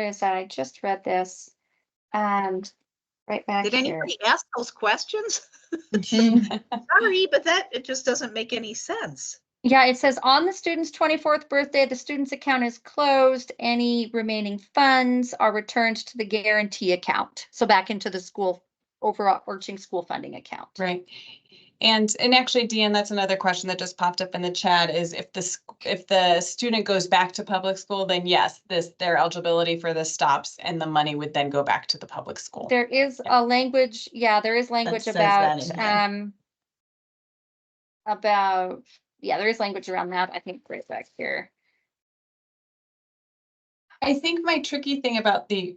is that? I just read this. And right back Did here. anybody ask those questions? Sorry, but it just doesn't make any sense. Yeah, it says on the student's 24th birthday, the student's account is closed. Any remaining funds are returned to the guarantee account. So back into the school overarching school funding account. Right. And actually, Deanne, that's another question that just popped up in the chat is if the student goes back to public school, then yes, their eligibility for this stops and the money would then go back to the public school. There is a language, there is language about there is language around that, I think right back here. I think my tricky thing about the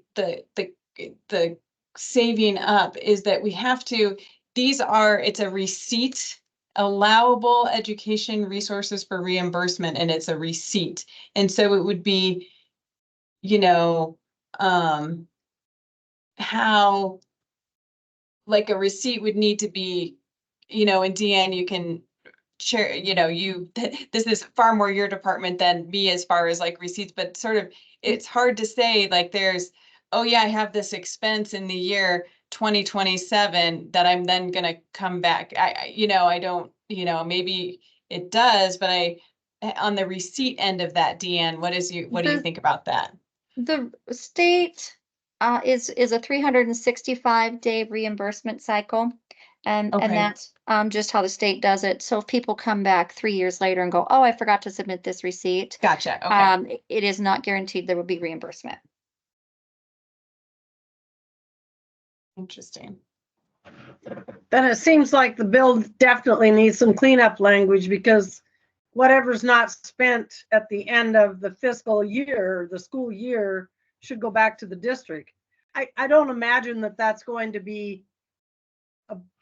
saving up is that we have to, it's a receipt, allowable education resources for reimbursement, and it's a receipt. And so it would be, how like a receipt would need to be, and Deanne, you can share, this is far more your department than me as far as like receipts, but sort of, it's hard to say like there's, oh yeah, I have this expense in the year 2027 that I'm then gonna come back. I don't, maybe it does, but on the receipt end of that, Deanne, what do you think about that? The state is a 365-day reimbursement cycle. And that's just how the state does it. So if people come back 3 years later and go, oh, I forgot to submit this receipt. Gotcha. Okay. It is not guaranteed there will be reimbursement. Interesting. Then it seems like the bill definitely needs some cleanup language, because whatever's not spent at the end of the fiscal year, the school year, should go back to the district. I don't imagine that that's going to be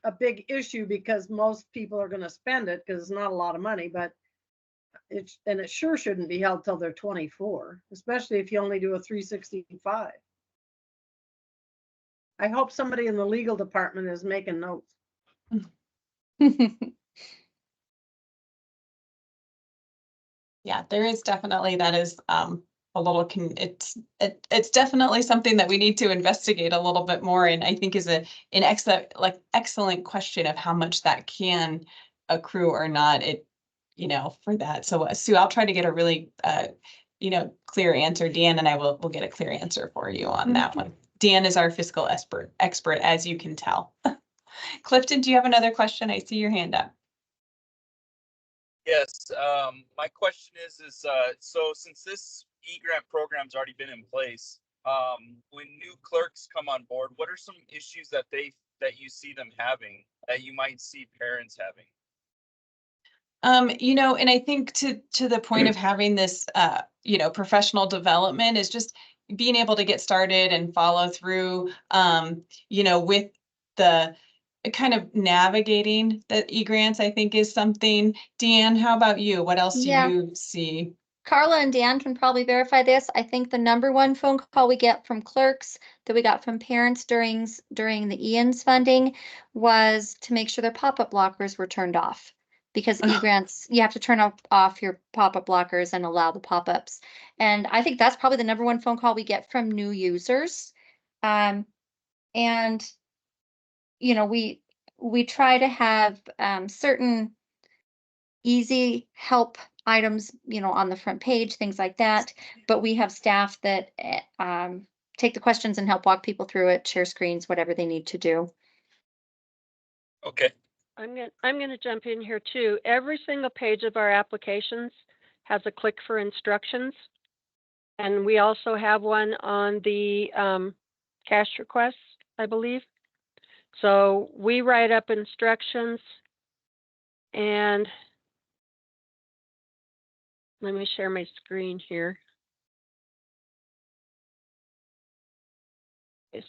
a big issue, because most people are going to spend it because it's not a lot of money, but it sure shouldn't be held till they're 24, especially if you only do a 365. I hope somebody in the legal department is making notes. Yeah, there is definitely, that is a little, it's definitely something that we need to investigate a little bit more, and I think is an excellent question of how much that can accrue or not, for that. So Sue, I'll try to get a really clear answer. Deanne and I will get a clear answer for you on that one. Deanne is our fiscal expert, as you can tell. Clifton, do you have another question? I see your hand up. Yes, my question is so since this e-grant program's already been in place, when new clerks come on board, what are some issues that they that you see them having that you might see parents having? You know, and I think to the point of having this, you know, professional development is just being able to get started and follow through, you know, with the kind of navigating the e-grants, I think is something. Deanne, how about you? What else do Yeah. you see? Carla and Dan can probably verify this. I think the number one phone call we get from clerks that we got from parents during the Ian's funding was to make sure their pop-up blockers were turned off. Because e-grants, you have to turn off your pop-up blockers and allow the pop-ups. And I think that's probably the number one phone call we get from new users. And you know, we try to have certain easy help items, you know, on the front page, things like that. But we have staff that take the questions and help walk people through it, share screens, whatever they need to do. Okay. I'm gonna jump in here too. Every single page of our applications has a click for instructions. And we also have one on the cash requests, I believe. So we write up instructions, and let me share my screen here.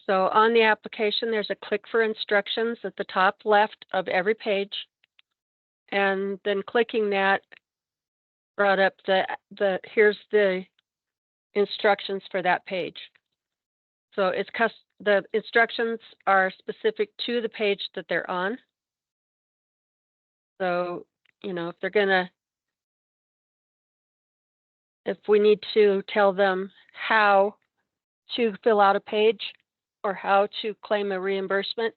So on the application, there's a click for instructions at the top left of every page. And then clicking that brought up here's the instructions for that page. So the instructions are specific to the page that they're on. So, you know, if we need to tell them how to fill out a page or how to claim a reimbursement,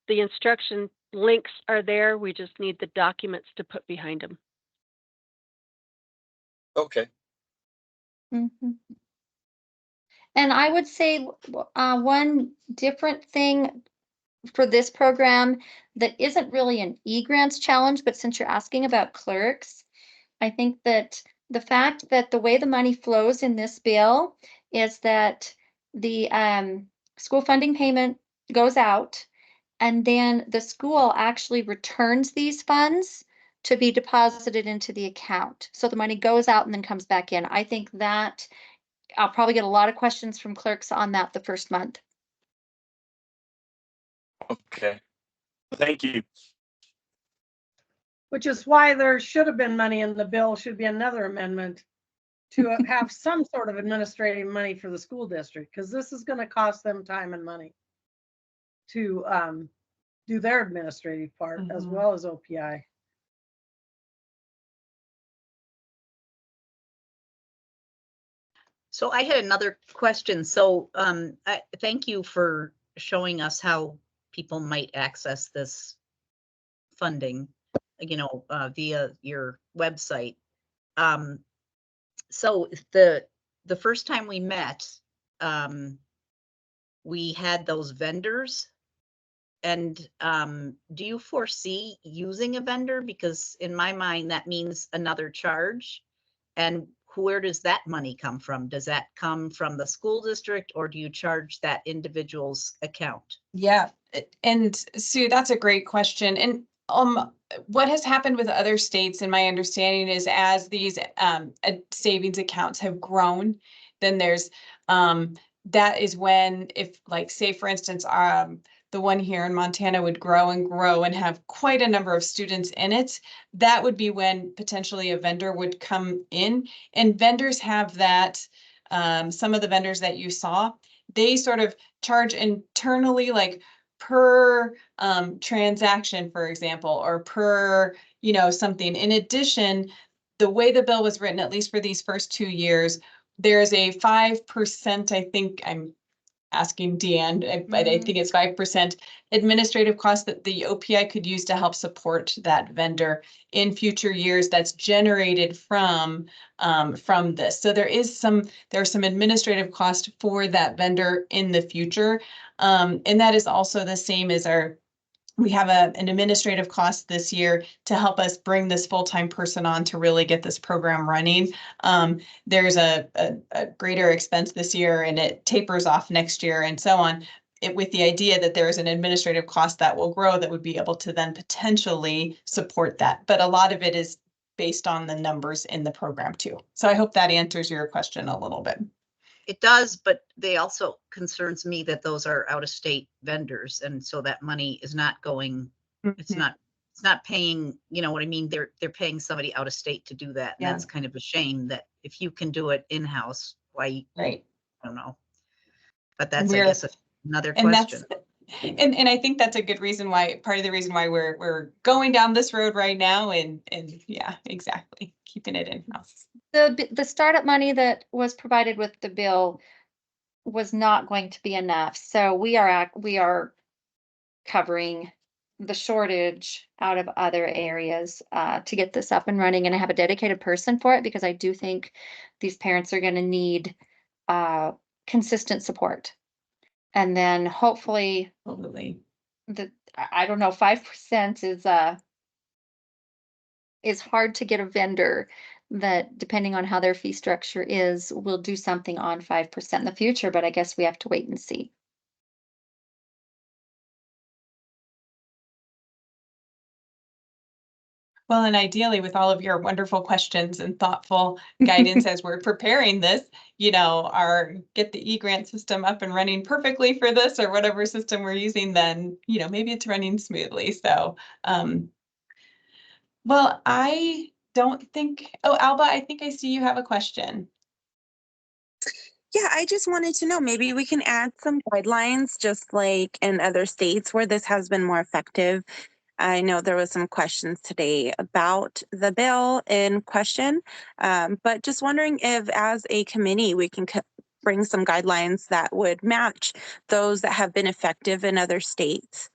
the instruction links are there. We just need the documents to put behind them. Okay. Mm-hmm. And I would say one different thing for this program that isn't really an e-grants challenge, but since you're asking about clerks, I think that the fact that the way the money flows in this bill is that the school funding payment goes out, and then the school actually returns these funds to be deposited into the account. So the money goes out and then comes back in. I think that I'll probably get a lot of questions from clerks on that the first month. Okay. Thank you. Which is why there should have been money in the bill, should be another amendment to have some sort of administrative money for the school district, because this is going to cost them time and money to do their administrative part as well as OPI. So I had another question. So thank you for showing us how people might access this funding, you know, via your website. So the first time we met, we had those vendors. And do you foresee using a vendor? Because in my mind, that means another charge. And where does that money come from? Does that come from the school district, or do you charge that individual's account? Yeah, and Sue, that's a great question. And what has happened with other states, in my understanding, is as these savings accounts have grown, then there's that is when, if like say for instance, the one here in Montana would grow and have quite a number of students in it, that would be when potentially a vendor would come in. And vendors have that, some of the vendors that you saw, they sort of charge internally, like per transaction, for example, or per, you know, something. In addition, the way the bill was written, at least for these first 2 years, there's a 5%, I think, I'm asking Deanne, but I think it's 5% administrative cost that the OPI could use to help support that vendor in future years. That's generated from this. So there's some administrative cost for that vendor in the future, and that is also the same as we have an administrative cost this year to help us bring this full-time person on to really get this program running. There's a greater expense this year, and it tapers off next year and so on. with the idea that there is an administrative cost that will grow that would be able to then potentially support that. But a lot of it is based on the numbers in the program too. So I hope that answers your question a little bit. It does, but they also concerns me that those are out-of-state vendors, and so that money is not going, it's not paying, you know what I mean? They're paying somebody out of state to do that. And Yeah. that's kind of a shame that if you can do it in-house, why, Right. I don't know. But that's, I We're- guess, another And question. and I think that's a good reason why, part of the reason why we're going down this road right now, and yeah, exactly, keeping it in-house. The startup money that was provided with the bill was not going to be enough. So we are covering the shortage out of other areas to get this up and running. And I have a dedicated person for it because I do think these parents are going to need consistent support. And then hopefully I don't know, 5% is hard to get a vendor that, depending on how their fee structure is, will do something on 5% in the future, but I guess we have to wait and see. Well, and ideally, with all of your wonderful questions and thoughtful guidance as we're preparing this, you know, get the e-grant system up and running perfectly for this, or whatever system we're using, then, you know, maybe it's running smoothly. So, well, I don't think, oh, Alba, I think I see you have a question. Yeah, I just wanted to know, maybe we can add some guidelines, just like in other states where this has been more effective. I know there was some questions today about the bill in question, but just wondering if as a committee, we can bring some guidelines that would match those that have been effective in other states.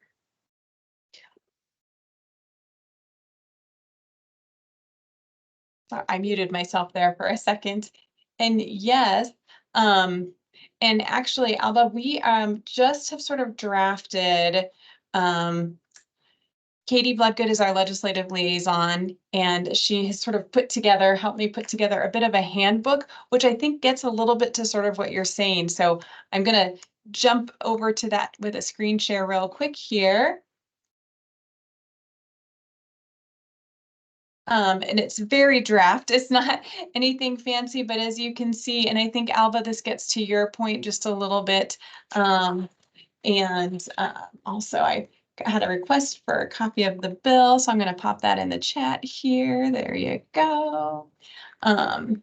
I muted myself there for a second. And yes, and actually, Alba, we just have sort of drafted, Katie Bloodgood is our legislative liaison, and she has sort of helped me put together a bit of a handbook, which I think gets a little bit to sort of what you're saying. So I'm going to jump over to that with a screen share real quick here. And it's very draft. It's not anything fancy, but as you can see, and I think Alba, this gets to your point just a little bit. Also I had a request for a copy of the bill, so I'm going to pop that in the chat here. There you go. And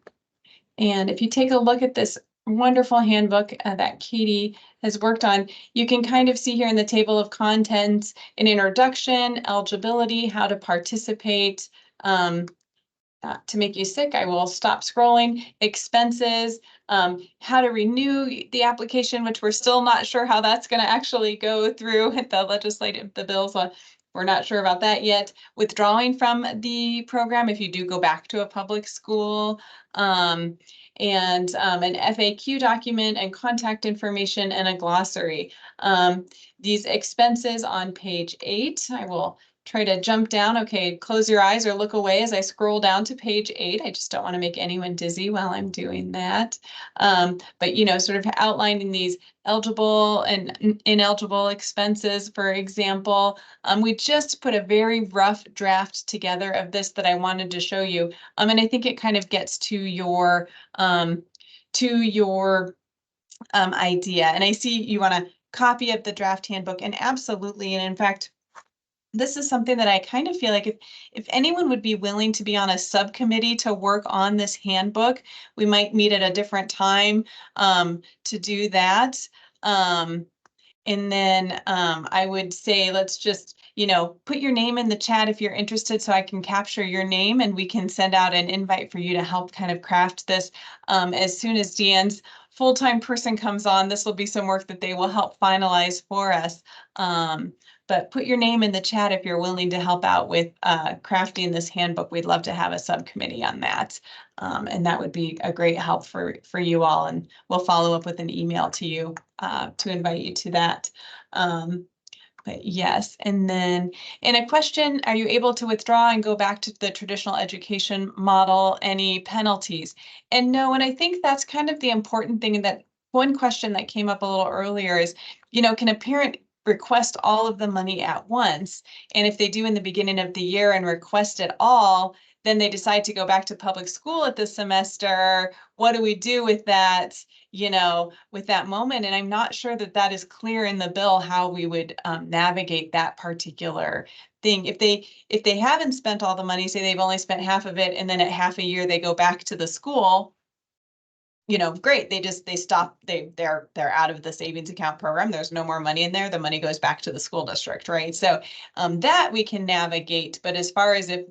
if you take a look at this wonderful handbook that Katie has worked on, you can kind of see here in the table of contents an introduction, eligibility, how to participate. To make you sick, I will stop scrolling. Expenses, how to renew the application, which we're still not sure how that's going to actually go through the bills. We're not sure about that yet. Withdrawing from the program if you do go back to a public school, and an FAQ document and contact information and a glossary. These expenses on page 8, I will try to jump down. Okay, close your eyes or look away as I scroll down to page 8. I just don't want to make anyone dizzy while I'm doing that. But, you know, sort of outlining these eligible and ineligible expenses, for example. We just put a very rough draft together of this that I wanted to show you. And I think it kind of gets to your idea. And I see you want a copy of the draft handbook, and absolutely. And in fact, this is something that I kind of feel like if anyone would be willing to be on a subcommittee to work on this handbook, we might meet at a different time to do that. And then I would say, let's just, you know, put your name in the chat if you're interested so I can capture your name and we can send out an invite for you to help kind of craft this. As soon as Deanne's full-time person comes on, this will be some work that they will help finalize for us. But put your name in the chat if you're willing to help out with crafting this handbook. We'd love to have a subcommittee on that. And that would be a great help for you all. And we'll follow up with an email to you to invite you to that. But yes, and then in a question, are you able to withdraw and go back to the traditional education model? Any penalties? And no, and I think that's kind of the important thing. And that one question that came up a little earlier is, can a parent request all of the money at once? And if they do in the beginning of the year and request it all, then they decide to go back to public school at the semester. What do we do with that, with that moment? And I'm not sure that that is clear in the bill, how we would navigate that particular thing. If they haven't spent all the money, say they've only spent half of it, and then at half a year they go back to the school, great. They stop, they're out of the savings account program. There's no more money in there. The money goes back to the school district, right? So that we can navigate. But as far as if,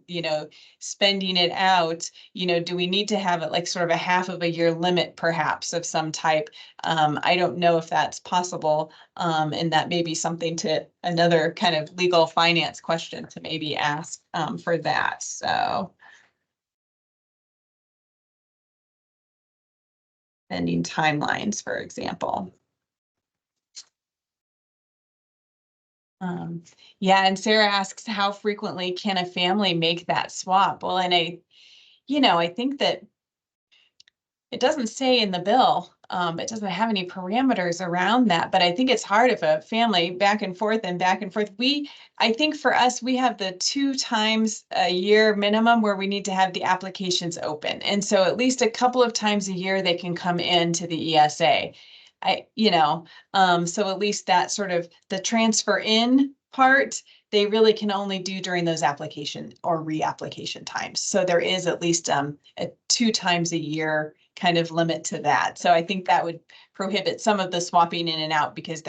spending it out, do we need to have it like sort of a half of a year limit perhaps of some type? I don't know if that's possible. And that may be something to another kind of legal finance question to maybe ask for that. So. Spending timelines, for example. Yeah, and Sarah asks, how frequently can a family make that swap? Well, and I think that it doesn't say in the bill, it doesn't have any parameters around that, but I think it's hard if a family back and forth and back and forth. I think for us, we have the 2 times a year minimum where we need to have the applications open. And so at least a couple of times a year, they can come into the ESA. So at least that sort of the transfer in part, they really can only do during those application or reapplication times. So there is at least a 2 times a year kind of limit to that. So I think that would prohibit some of the swapping in and out because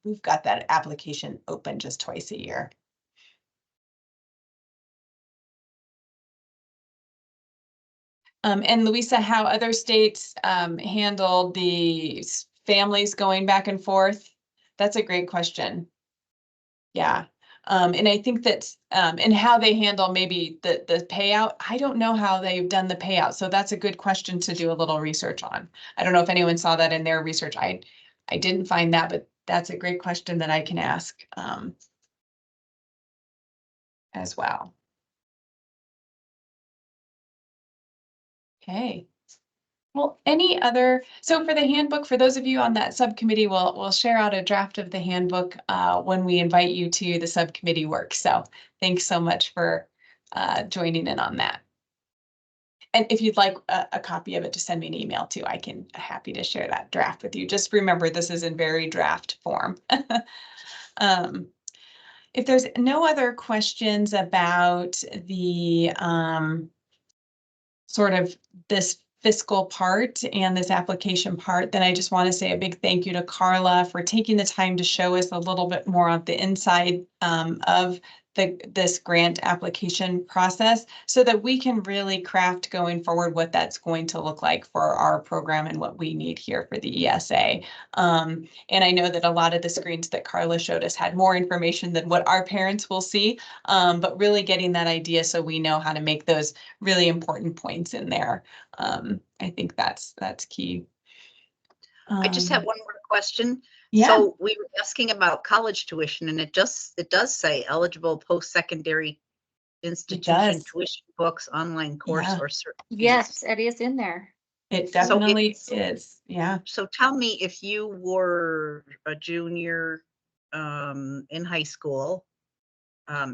we've got that application open just twice a year. And Louisa, how other states handle the families going back and forth? That's a great question. Yeah. And I think that, and how they handle maybe the payout, I don't know how they've done the payout. So that's a good question to do a little research on. I don't know if anyone saw that in their research. I didn't find that, but that's a great question that I can ask as well. Okay. Well, so for the handbook, for those of you on that subcommittee, we'll share out a draft of the handbook when we invite you to the subcommittee work. So thanks so much for joining in on that. And if you'd like a copy of it, just send me an email too. Happy to share that draft with you. Just remember, this is in very draft form. If there's no other questions about the sort of this fiscal part and this application part, then I just want to say a big thank you to Carla for taking the time to show us a little bit more of the inside of this grant application process so that we can really craft going forward what that's going to look like for our program and what we need here for the ESA. And I know that a lot of the screens that Carla showed us had more information than what our parents will see, but really getting that idea so we know how to make those really important points in there. I think that's key. I just have one more question. Yeah. So we were asking about college tuition, and it does say eligible post-secondary institution tuition, books, online course, or certain fees. Yes, it is in there. It definitely is. Yeah. So tell me, if you were a junior in high school,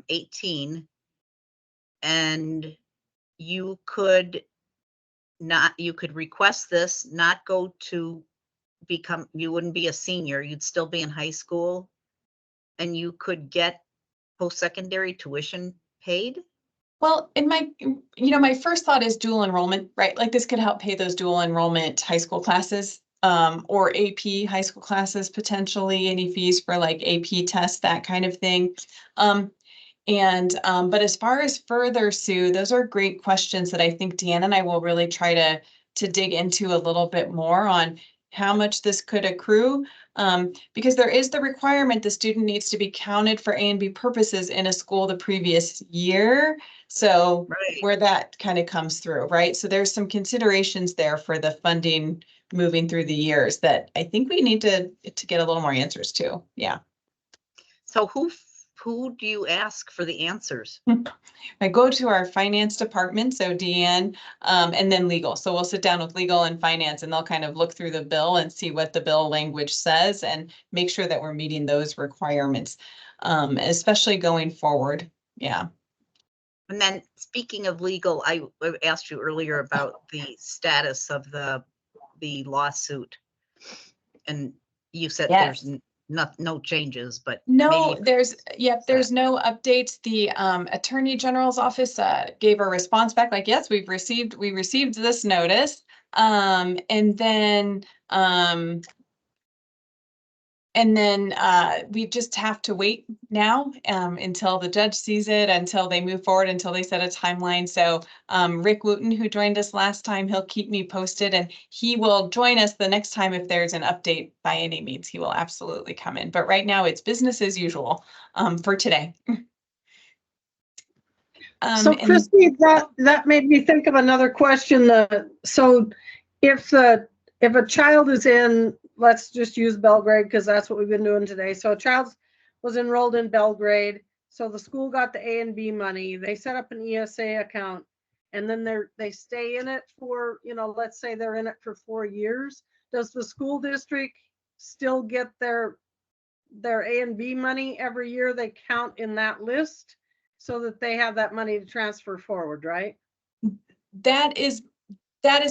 18, and you could request this, not go to you wouldn't be a senior, you'd still be in high school, and you could get post-secondary tuition paid? Well, my first thought is dual enrollment, right? Like this could help pay those dual enrollment high school classes, or AP high school classes, potentially any fees for like AP tests, that kind of thing. But as far as further, Sue, those are great questions that I think Deanna and I will really try to dig into a little bit more on how much this could accrue, because there is the requirement the student needs to be counted for A and B purposes in a school the previous year. So where that kind of comes through, right? So there's some considerations there for the funding moving through the years that I think we need to get a little more answers to. Yeah. So who who do you ask for the answers? I go to our finance department, so Deanne, and then legal. So we'll sit down with legal and finance and they'll kind of look through the bill and see what the bill language says and make sure that we're meeting those requirements, especially going forward. Yeah. And then speaking of legal, I asked you earlier about the status of the lawsuit. And you said Yes. there's no changes, but No, maybe there's no updates. The Attorney General's office gave a response back like, yes, we received this notice. And then we just have to wait now until the judge sees it, until they move forward, until they set a timeline. So Rick Wooten, who joined us last time, he'll keep me posted and he will join us the next time if there's an update by any means. He will absolutely come in. But right now it's business as usual for today. So Christy, that made me think of another question. So if a child is in, let's just use Belgrade because that's what we've been doing today. So a child was enrolled in Belgrade. So the school got the A and B money. They set up an ESA account and then they stay in it for, let's say they're in it for 4 years. Does the school district still get their A and B money every year? They count in that list so that they have that money to transfer forward, right? That is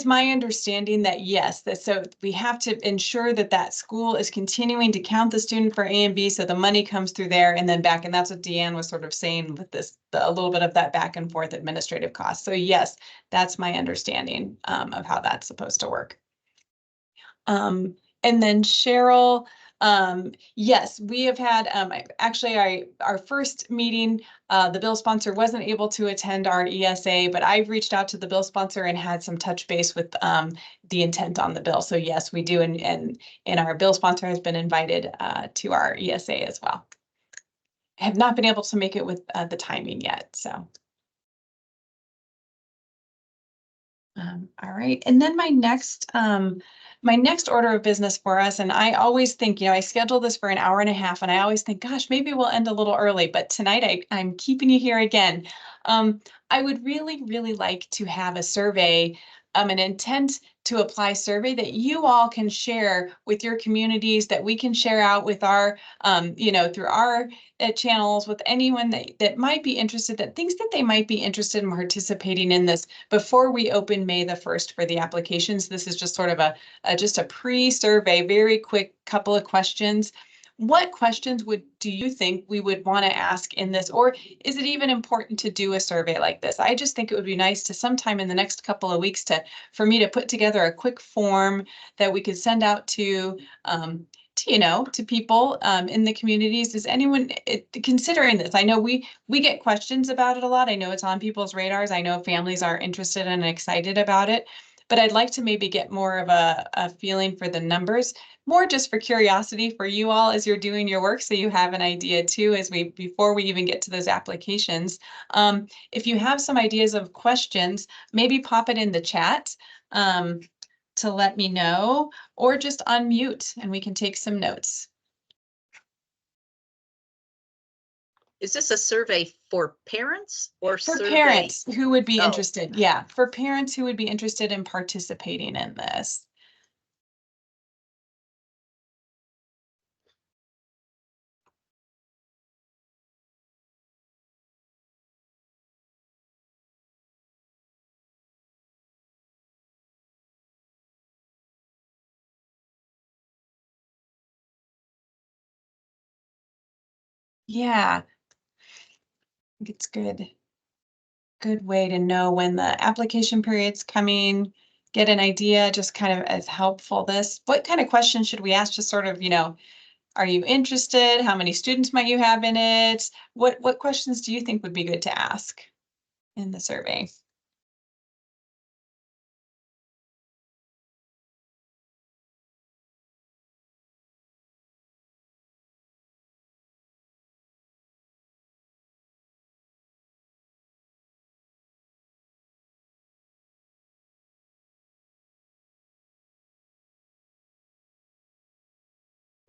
my understanding that yes, so we have to ensure that school is continuing to count the student for A and B, so the money comes through there and then back, and that's what Deanne was sort of saying with a little bit of that back and forth administrative cost. So yes, that's my understanding of how that's supposed to work. And then Cheryl, yes, we have had, actually our first meeting, the bill sponsor wasn't able to attend our ESA, but I've reached out to the bill sponsor and had some touch base with the intent on the bill. So yes, we do. And our bill sponsor has been invited to our ESA as well. I have not been able to make it with the timing yet, so. All right, and then my next order of business for us, and I always think, I scheduled this for an hour and a half, and I always think, gosh, maybe we'll end a little early, but tonight I'm keeping you here again. I would really, really like to have a survey, an intent to apply survey that you all can share with your communities, that we can share out with our, through our channels, with anyone that might be interested, that thinks that they might be interested in participating in this before we open May the 1st for the applications. This is just sort of just a pre-survey, very quick couple of questions. What questions do you think we would want to ask in this, or is it even important to do a survey like this? I just think it would be nice to sometime in the next couple of weeks for me to put together a quick form that we could send out to people in the communities. Is anyone considering this? I know we get questions about it a lot. I know it's on people's radars. I know families are interested and excited about it, but I'd like to maybe get more of a feeling for the numbers, more just for curiosity for you all as you're doing your work, so you have an idea too, before we even get to those applications. If you have some ideas of questions, maybe pop it in the chat to let me know, or just unmute and we can take some notes. Is this a survey for parents or for survey? Parents who would be interested? Yeah, for parents who would be interested in participating in this. Yeah, I think it's good way to know when the application period's coming, get an idea, just kind of as helpful. What kind of questions should we ask? Just sort of, are you interested? How many students might you have in it? What questions do you think would be good to ask in the survey?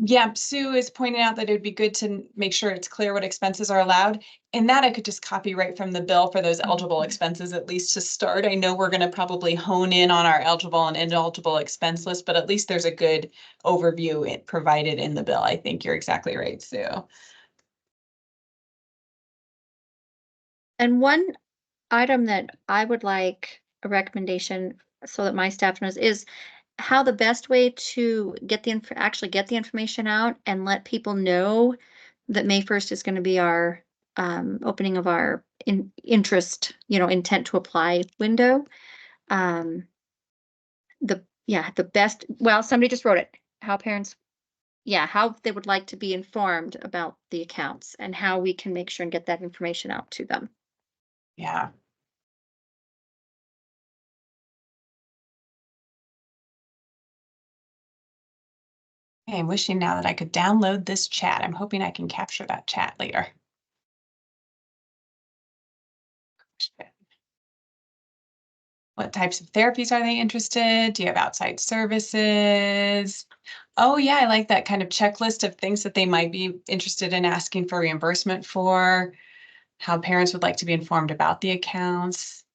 Yeah, Sue is pointing out that it'd be good to make sure it's clear what expenses are allowed. And that I could just copy right from the bill for those eligible expenses, at least to start. I know we're gonna probably hone in on our eligible and ineligible expense list, but at least there's a good overview provided in the bill. I think you're exactly right, Sue. And one item that I would like a recommendation so that my staff knows is how the best way to get actually get the information out and let people know that May 1st is going to be our opening of our interest, intent to apply window. The best, well, somebody just wrote it, how parents, how they would like to be informed about the accounts and how we can make sure and get that information out to them. Yeah. I'm wishing now that I could download this chat. I'm hoping I can capture that chat later. What types of therapies are they interested? Do you have outside services? Oh yeah, I like that kind of checklist of things that they might be interested in asking for reimbursement for. How parents would like to be informed about the accounts.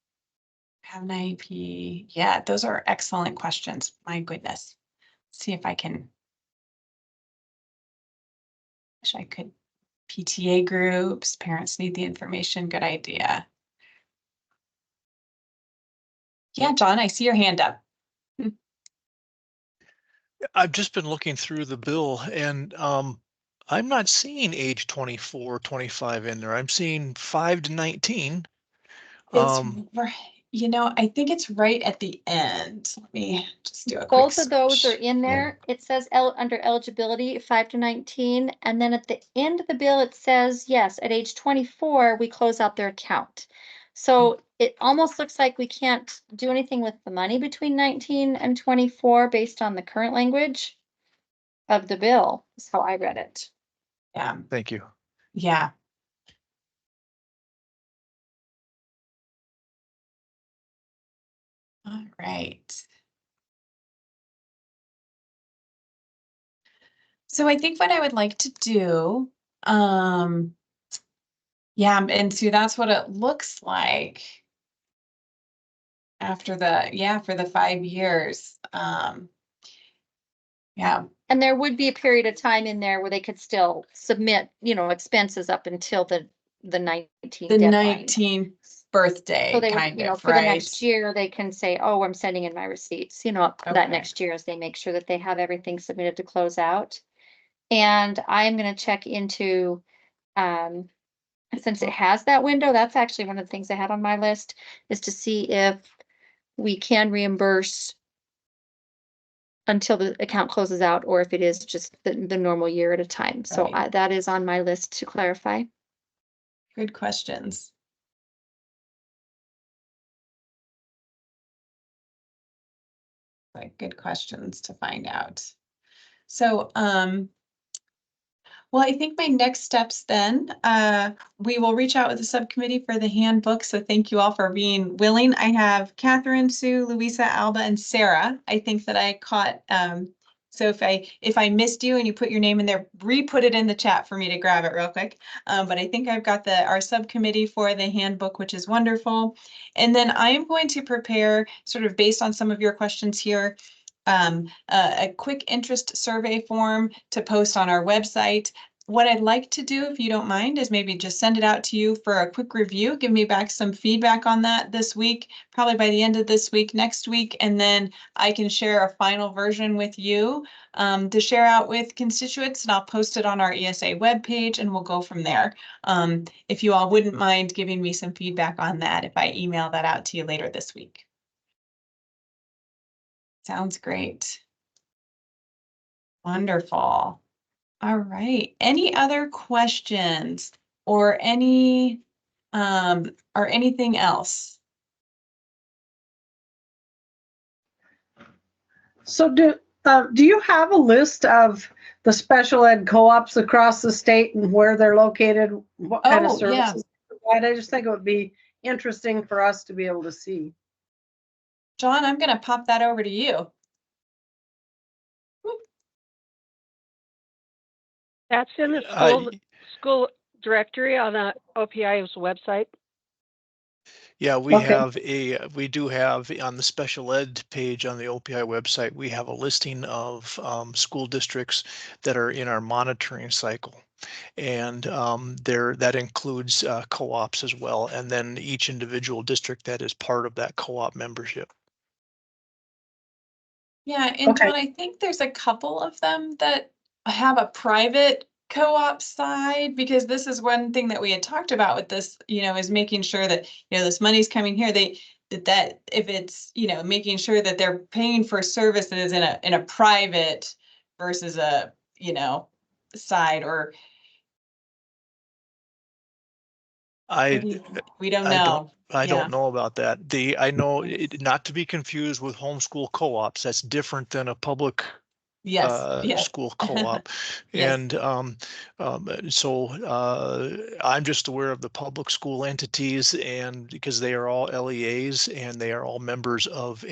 Have an IEP. Yeah, those are excellent questions. My goodness. See if I can. Wish I could. PTA groups, parents need the information. Good idea. Yeah, John, I see your hand up. I've just been looking through the bill and I'm not seeing age 24, 25 in there. I'm seeing 5 to 19. It's I think it's right at the end. Let me just do a quick Both of those are search. in there. It says under eligibility 5 to 19. And then at the end of the bill, it says, yes, at age 24, we close out their account. So it almost looks like we can't do anything with the money between 19 and 24 based on the current language of the bill, is how I read it. Yeah. Thank you. Yeah. All right. So I think what I would like to do, yeah, and so that's what it looks like after for the 5 years. Yeah. And there would be a period of time in there where they could still submit, expenses up until the 19 The deadline. 19th birthday, So they would, kind of, for the right? next year, they can say, oh, I'm sending in my receipts, that Okay. next year as they make sure that they have everything submitted to close out. And I'm going to check into, since it has that window, that's actually one of the things I had on my list, is to see if we can reimburse until the account closes out, or if it is just the normal year at a time. So Right. that is on my list to clarify. Good questions. Like good questions to find out. So, well, I think my next steps then, we will reach out with the subcommittee for the handbook. So thank you all for being willing. I have Catherine, Sue, Louisa, Alba, and Sarah. I think that I caught, so if I missed you and you put your name in there, re-put it in the chat for me to grab it real quick. But I think I've got our subcommittee for the handbook, which is wonderful. And then I am going to prepare, sort of based on some of your questions here, a quick interest survey form to post on our website. What I'd like to do, if you don't mind, is maybe just send it out to you for a quick review. Give me back some feedback on that this week, probably by the end of this week, next week, and then I can share a final version with you to share out with constituents, and I'll post it on our ESA webpage, and we'll go from there. If you all wouldn't mind giving me some feedback on that, if I email that out to you later this week. Sounds great. Wonderful. All right. Any other questions or anything else? So do you have a list of the special ed co-ops across the state and where they're located? What kind of services they provide? I just think it would be interesting for us to be able to see. John, I'm going to pop that over to you. That's in the school directory on the OPI's website. Yeah, we Okay. we do have on the special ed page on the OPI website, we have a listing of school districts that are in our monitoring cycle. And that includes co-ops as well. And then each individual district that is part of that co-op membership. Yeah, and Okay. John, I think there's a couple of them that have a private co-op side, because this is one thing that we had talked about with this, is making sure that, this money's coming here. That if it's, making sure that they're paying for services in a private versus a, side, or we don't know. I Yeah. don't know about that. I know not to be confused with homeschool co-ops. That's different than a public Yes. school co-op. Yes. And so I'm just aware of the public school entities, and because they are all LEAs and they are all members of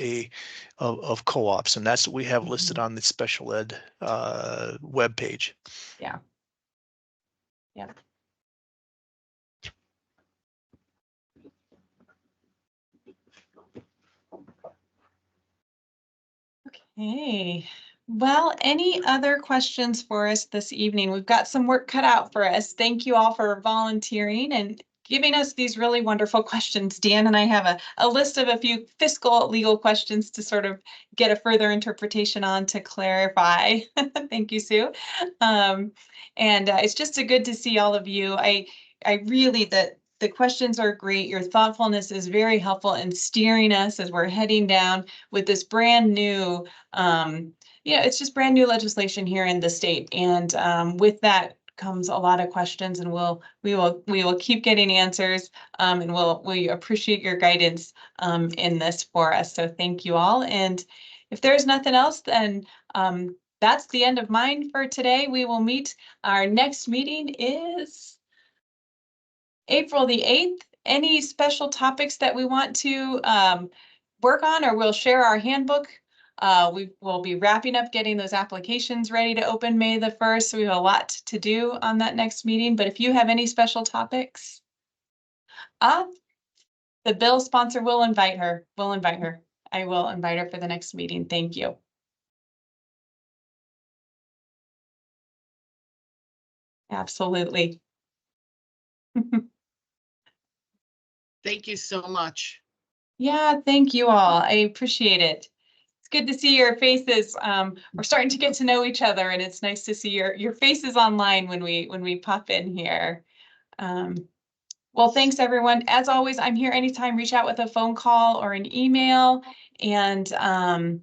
of co-ops, and that's what we have listed on the special ed webpage. Yeah. Yeah. Okay. Well, any other questions for us this evening? We've got some work cut out for us. Thank you all for volunteering and giving us these really wonderful questions. Dan and I have a list of a few fiscal legal questions to sort of get a further interpretation on to clarify. Thank you, Sue. And it's just a good to see all of you. I really, the questions are great. Your thoughtfulness is very helpful in steering us as we're heading down with this brand new, it's just brand new legislation here in the state. And with that comes a lot of questions, and we will keep getting answers, and we appreciate your guidance in this for us. So thank you all. And if there's nothing else, then that's the end of mine for today. We will meet. Our next meeting is April the 8th. Any special topics that we want to work on, or we'll share our handbook. We will be wrapping up getting those applications ready to open May the 1st. So we have a lot to do on that next meeting. But if you have any special topics, the bill sponsor will invite her. We'll invite her. I will invite her for the next meeting. Thank you. Absolutely. Thank you so much. Yeah, thank you all. I appreciate it. It's good to see your faces. We're starting to get to know each other, and it's nice to see your faces online when we pop in here. Well, thanks everyone. As always, I'm here anytime. Reach out with a phone call or an email, and I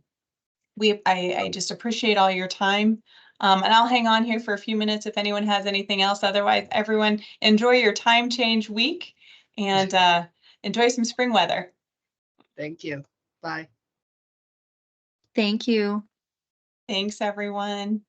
just appreciate all your time. And I'll hang on here for a few minutes if anyone has anything else. Otherwise, everyone enjoy your time change week, and enjoy some spring weather. Thank you. Bye. Thank you. Thanks, everyone.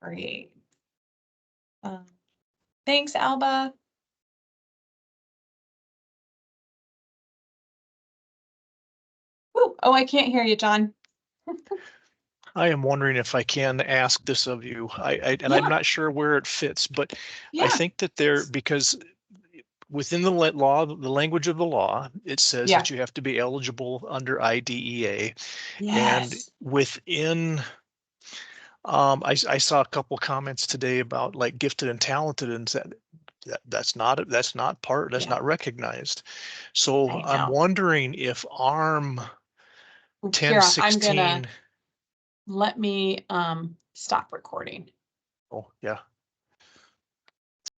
Great. Thanks, Alba. Ooh, oh, I can't hear you, John. I am wondering if I can ask this of you. Yeah. I'm not sure where it fits, but Yeah. I think that because within the law, the language of the law, it says Yeah. that you have to be eligible under IDEA. Yes. And within, I saw a couple comments today about like gifted and talented, and that's not Yeah. recognized. So I I'm know. wondering if ARM Kira, I'm 1016. gonna let me stop recording. Oh, yeah.